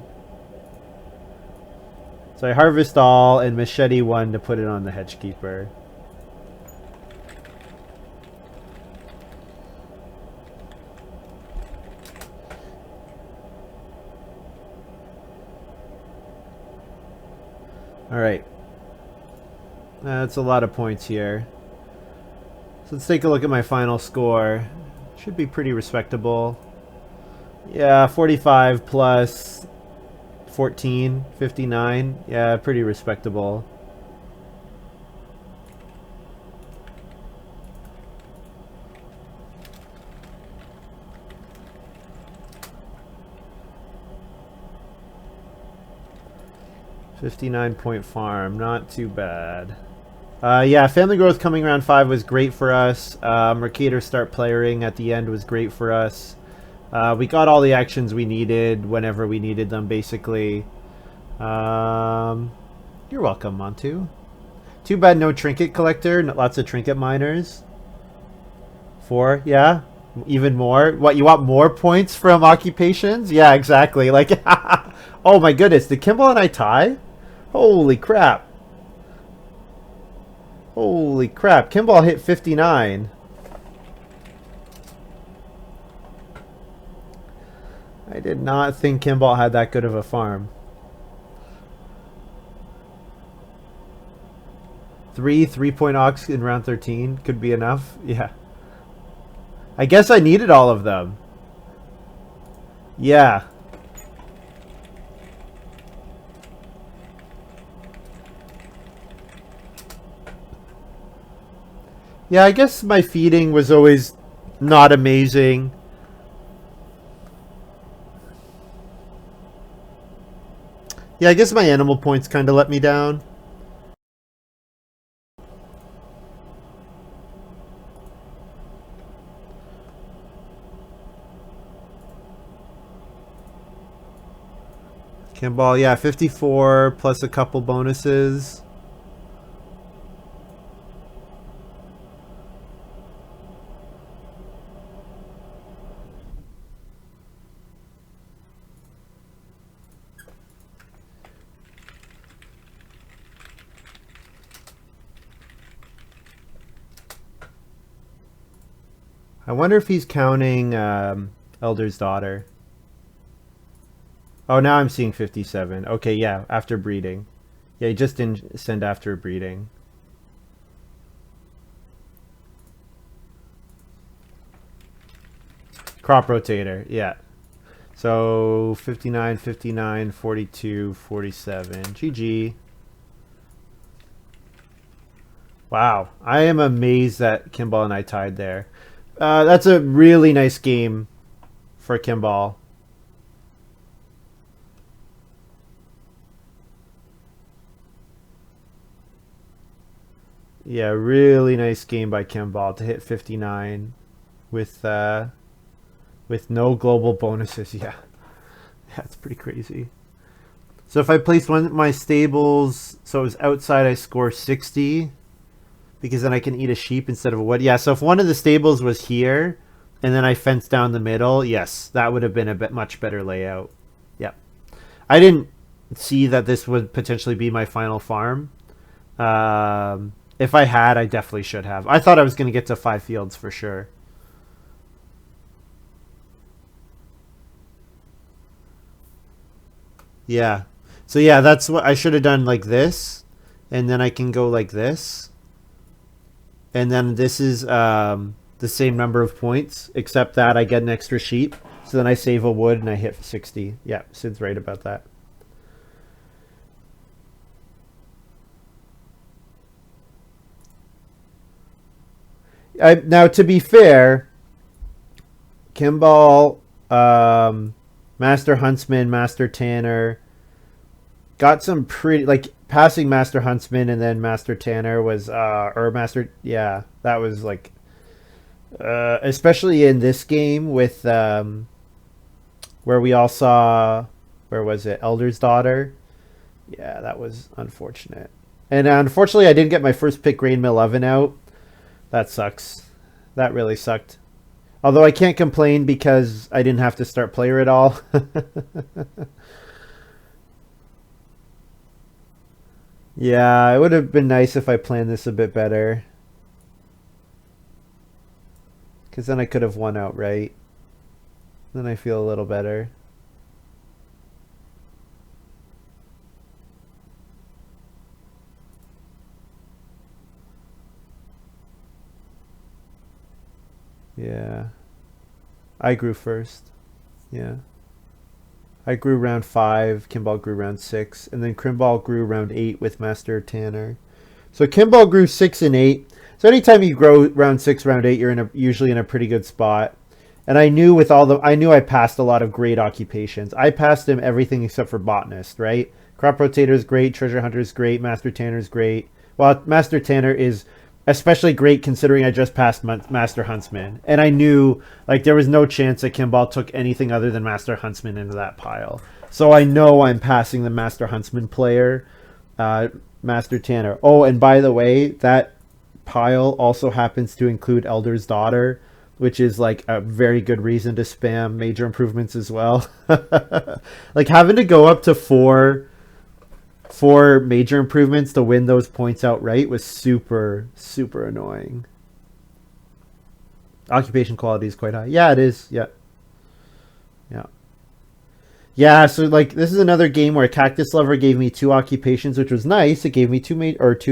So I harvest all and machete one to put it on the hedge keeper. All right. That's a lot of points here. So let's take a look at my final score. Should be pretty respectable. Yeah, 45 plus 14, 59. Yeah, pretty respectable. $59-point farm, not too bad. Yeah, family growth coming around 5 was great for us. Mercator start playering at the end was great for us. We got all the actions we needed whenever we needed them, basically. You're welcome, Montu. Too bad no trinket collector, lots of trinket miners. 4, yeah? Even more? What, you want more points from occupations? Yeah, exactly. Like, oh my goodness, did Kimball and I tie? Holy crap. Holy crap, Kimball hit 59. I did not think Kimball had that good of a farm. 3-point ox in round 13 could be enough. Yeah. I guess I needed all of them. Yeah. Yeah, I guess my feeding was always not amazing. Yeah, I guess my animal points kind of let me down. Kimball, yeah, 54 plus a couple bonuses. I wonder if he's counting Elder's Daughter. Oh, now I'm seeing 57. Okay, yeah, after breeding. Yeah, he just didn't send after breeding. Crop rotator, yeah. So 59, 59, 42, 47. GG. Wow, I am amazed that Kimball and I tied there. That's a really nice game for Kimball. Yeah, really nice game by Kimball to hit 59 with no global bonuses. Yeah, that's pretty crazy. So if I placed one of my stables, so it was outside, I score 60 because then I can eat a sheep instead of a wood. Yeah, so if one of the stables was here and then I fenced down the middle, yes, that would have been a bit much better layout. Yep. I didn't see that this would potentially be my final farm. If I had, I definitely should have. I thought I was going to get to 5 fields for sure. Yeah. So yeah, that's what I should have done, like this. And then I can go like this. And then this is the same number of points, except that I get an extra sheep. So then I save a wood and I hit 60. Yeah, Sid's right about that. Now, to be fair, Kimball, Master Huntsman, Master Tanner got some pretty, like, passing Master Huntsman and then Master Tanner was, or Master, yeah, that was like, especially in this game with, where we all saw, where was it, Elder's Daughter. Yeah, that was unfortunate. And unfortunately, I didn't get my first pick Grain Mill Oven out. That sucks. That really sucked. Although I can't complain because I didn't have to start player at all. Yeah, it would have been nice if I planned this a bit better. Because then I could have won outright. Then I feel a little better. Yeah. I grew first. Yeah. I grew round 5, Kimball grew round 6, and then Kimball grew round 8 with Master Tanner. So Kimball grew 6 and 8. So anytime you grow round 6, round 8, you're usually in a pretty good spot. And I knew I passed a lot of great occupations. I passed him everything except for botanist, right? Crop rotator is great, treasure hunter is great, master tanner is great. Well, master tanner is especially great considering I just passed master huntsman, and I knew like there was no chance that Kimball took anything other than master huntsman into that pile. So I know I'm passing the master huntsman player, master tanner. Oh, and by the way, that pile also happens to include Elder's Daughter, which is like a very good reason to spam major improvements as well. Like having to go up to four major improvements to win those points outright was super, super annoying. Occupation quality is quite high. Yeah, it is. Yeah. Yeah. Yeah, so like this is another game where Cactus Lover gave me 2 occupations, which was nice. It gave me 2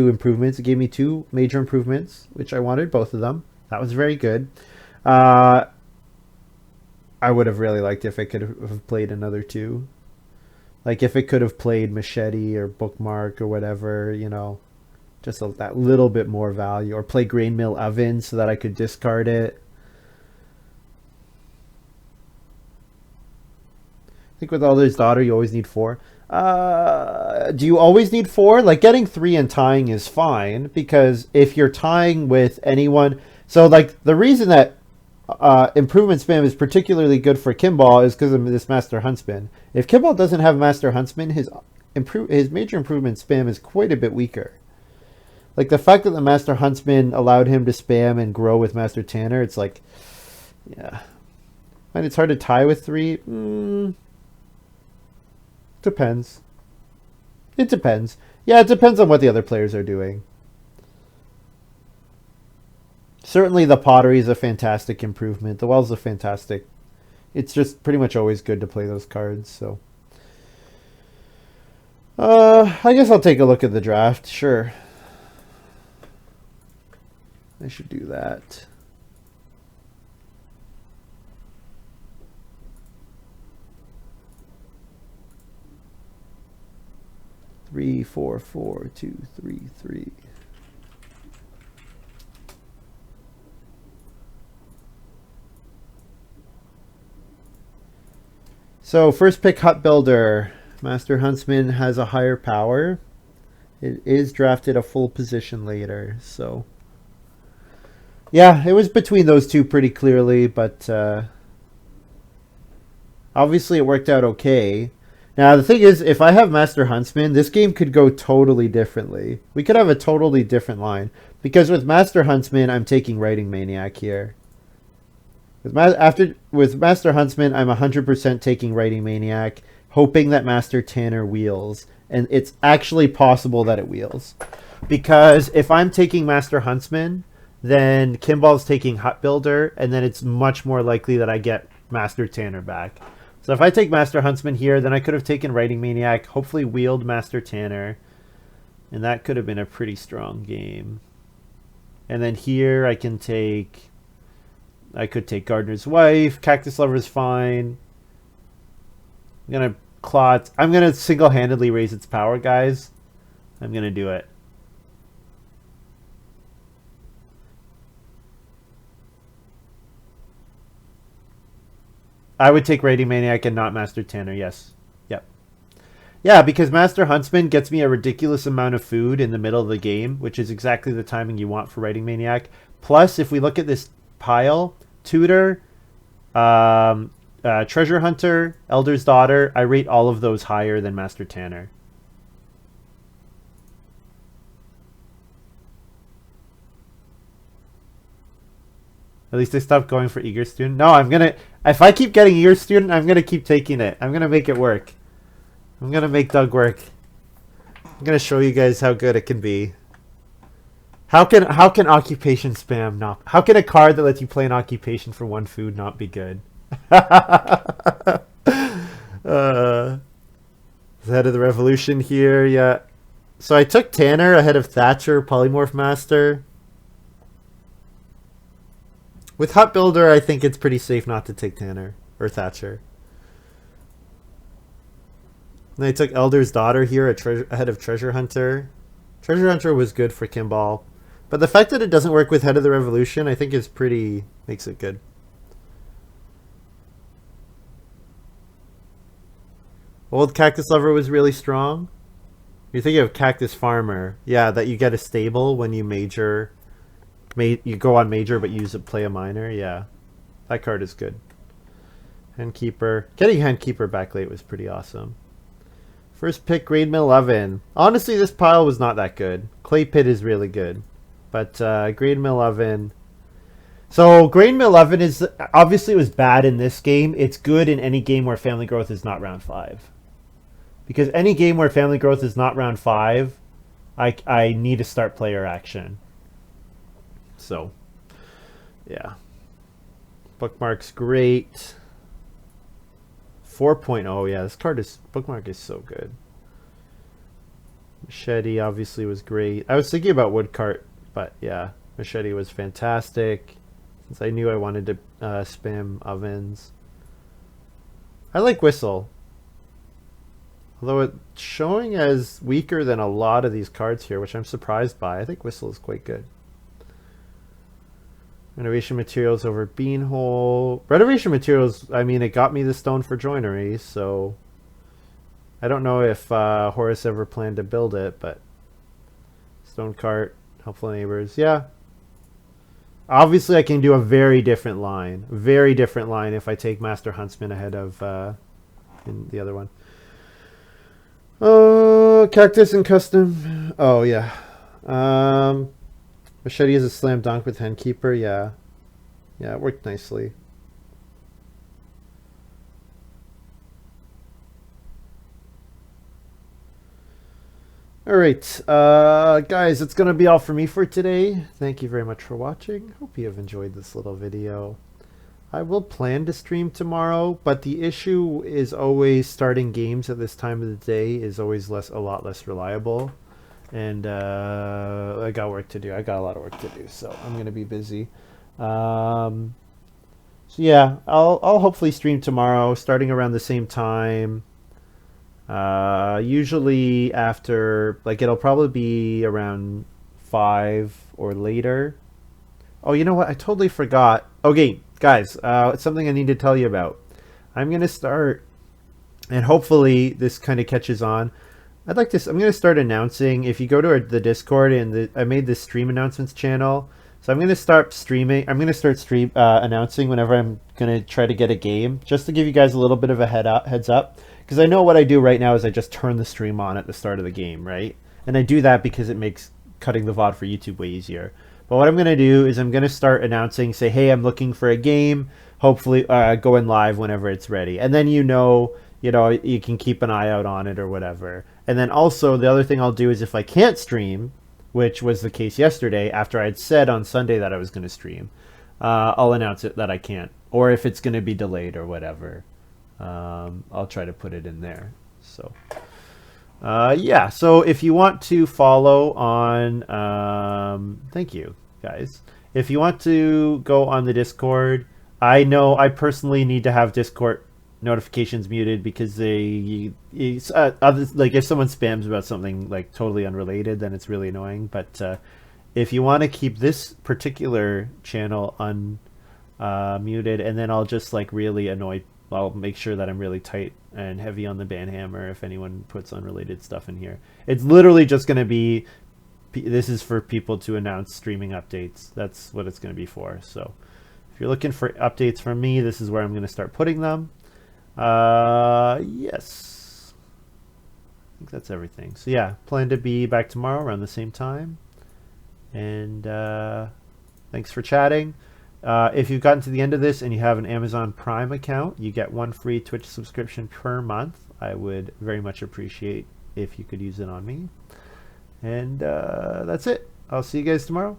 improvements. It gave me 2 major improvements, which I wanted both of them. That was very good. Uh, I would have really liked if it could have played another 2. Like if it could have played Machete or Bookmark or whatever, just that little bit more value, or play Grain Mill Oven so that I could discard it. I think with Elder's Daughter, you always need 4. Do you always need 4? Like getting 3 and tying is fine, because if you're tying with anyone, so like the reason that improvement spam is particularly good for Kimball is because of this Master Huntsman. If Kimball doesn't have Master Huntsman, his major improvement spam is quite a bit weaker. Like the fact that the Master Huntsman allowed him to spam and grow with Master Tanner, it's like, yeah. And it's hard to tie with 3. Depends. It depends. Yeah, it depends on what the other players are doing. Certainly the pottery is a fantastic improvement. The well's a fantastic. It's just pretty much always good to play those cards, so. I guess I'll take a look at the draft, sure. I should do that. Three, 4, 4, 2, 3, 3. So first pick, Hut Builder. Master Huntsman has a higher power. It is drafted a full position later, so yeah, it was between those 2 pretty clearly, but obviously it worked out okay. Now the thing is, if I have Master Huntsman, this game could go totally differently. We could have a totally different line, because with Master Huntsman, I'm taking Writing Maniac here. With Master Huntsman, I'm 100% taking Writing Maniac, hoping that Master Tanner wheels, and it's actually possible that it wheels, because if I'm taking Master Huntsman, then Kimball's taking Hut Builder, and then it's much more likely that I get Master Tanner back. So if I take Master Huntsman here, then I could have taken Writing Maniac, hopefully wheeled Master Tanner, and that could have been a pretty strong game. And then here I could take Gardener's Wife. Cactus Lover's fine. I'm gonna single-handedly raise its power, guys. I'm gonna do it. I would take Writing Maniac and not Master Tanner, yes. Yep. Yeah, because Master Huntsman gets me a ridiculous amount of food in the middle of the game, which is exactly the timing you want for Writing Maniac. Plus, if we look at this pile, Tutor, Treasure Hunter, Elder's Daughter, I rate all of those higher than Master Tanner. At least I stopped going for eager student. No, I'm gonna. If I keep getting eager student, I'm gonna keep taking it. I'm gonna make it work. I'm gonna make Doug work. I'm gonna show you guys how good it can be. How can occupation spam not? How can a card that lets you play an occupation for one food not be good? The head of the revolution here, yeah. So I took Tanner ahead of Thatcher, Polymorph Master. With Hut Builder, I think it's pretty safe not to take Tanner or Thatcher. And I took Elder's Daughter here ahead of Treasure Hunter. Treasure Hunter was good for Kimball. But the fact that it doesn't work with Head of the Revolution, I think is pretty... makes it good. Old Cactus Lover was really strong. You're thinking of Cactus Farmer. Yeah, that you get a stable when you major... you go on major but use play a minor. Yeah, that card is good. Handkeeper. Getting Handkeeper back late was pretty awesome. First pick, Grade Mill Oven. Honestly, this pile was not that good. Clay Pit is really good. But Grade Mill Oven... So, Grade Mill Oven is... Obviously, it was bad in this game. It's good in any game where Family Growth is not round 5. Because any game where Family Growth is not round 5, I need to start player action. So, yeah. Bookmark's great. 4.0, yeah, this card is... Bookmark is so good. Machete obviously was great. I was thinking about Woodcart, but yeah, Machete was fantastic. Since I knew I wanted to spam ovens. I like Whistle. Although it's showing as weaker than a lot of these cards here, which I'm surprised by. I think Whistle is quite good. Renovation Materials over Beanhole. Renovation Materials, I mean, it got me the stone for joinery, so... I don't know if Horace ever planned to build it, but... Stone Cart, Helpful Neighbors, yeah. Obviously, I can do a very different line. Very different line if I take Master Huntsman ahead of in the other one. Cactus and Custom. Oh, yeah. Machete is a slam dunk with Handkeeper, yeah. Yeah, it worked nicely. Alright, guys, it's going to be all for me for today. Thank you very much for watching. Hope you have enjoyed this little video. I will plan to stream tomorrow, but the issue is always starting games at this time of the day is always a lot less reliable. And I got work to do. I got a lot of work to do, so I'm going to be busy. So yeah, I'll hopefully stream tomorrow, starting around the same time. Usually after, like, it'll probably be around 5 or later. Oh, you know what? I totally forgot. Okay, guys, it's something I need to tell you about. I'm going to start, and hopefully this kind of catches on. I'm going to start announcing, if you go to the Discord, and I made this stream announcements channel. So I'm going to start streaming. I'm going to start announcing whenever I'm going to try to get a game, just to give you guys a little bit of a heads up. Because I know what I do right now is I just turn the stream on at the start of the game, right? And I do that because it makes cutting the VOD for YouTube way easier. But what I'm going to do is I'm going to start announcing, say, hey, I'm looking for a game. Hopefully going live whenever it's ready. And then you know, you can keep an eye out on it or whatever. And then also the other thing I'll do is if I can't stream, which was the case yesterday after I had said on Sunday that I was going to stream, I'll announce it that I can't. Or if it's going to be delayed or whatever. I'll try to put it in there. So yeah, so if you want to follow on thank you guys, if you want to go on the Discord, I know I personally need to have Discord notifications muted because like if someone spams about something like totally unrelated, then it's really annoying. But if you want to keep this particular channel unmuted, and then I'll just like really annoy, I'll make sure that I'm really tight and heavy on the banhammer if anyone puts unrelated stuff in here. It's literally just going to be, this is for people to announce streaming updates. That's what it's going to be for. So if you're looking for updates from me, this is where I'm going to start putting them. Yes. I think that's everything. So yeah, plan to be back tomorrow around the same time. And thanks for chatting. If you've gotten to the end of this and you have an Amazon Prime account, you get 1 free Twitch subscription per month. I would very much appreciate if you could use it on me. And that's it. I'll see you guys tomorrow.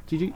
GG.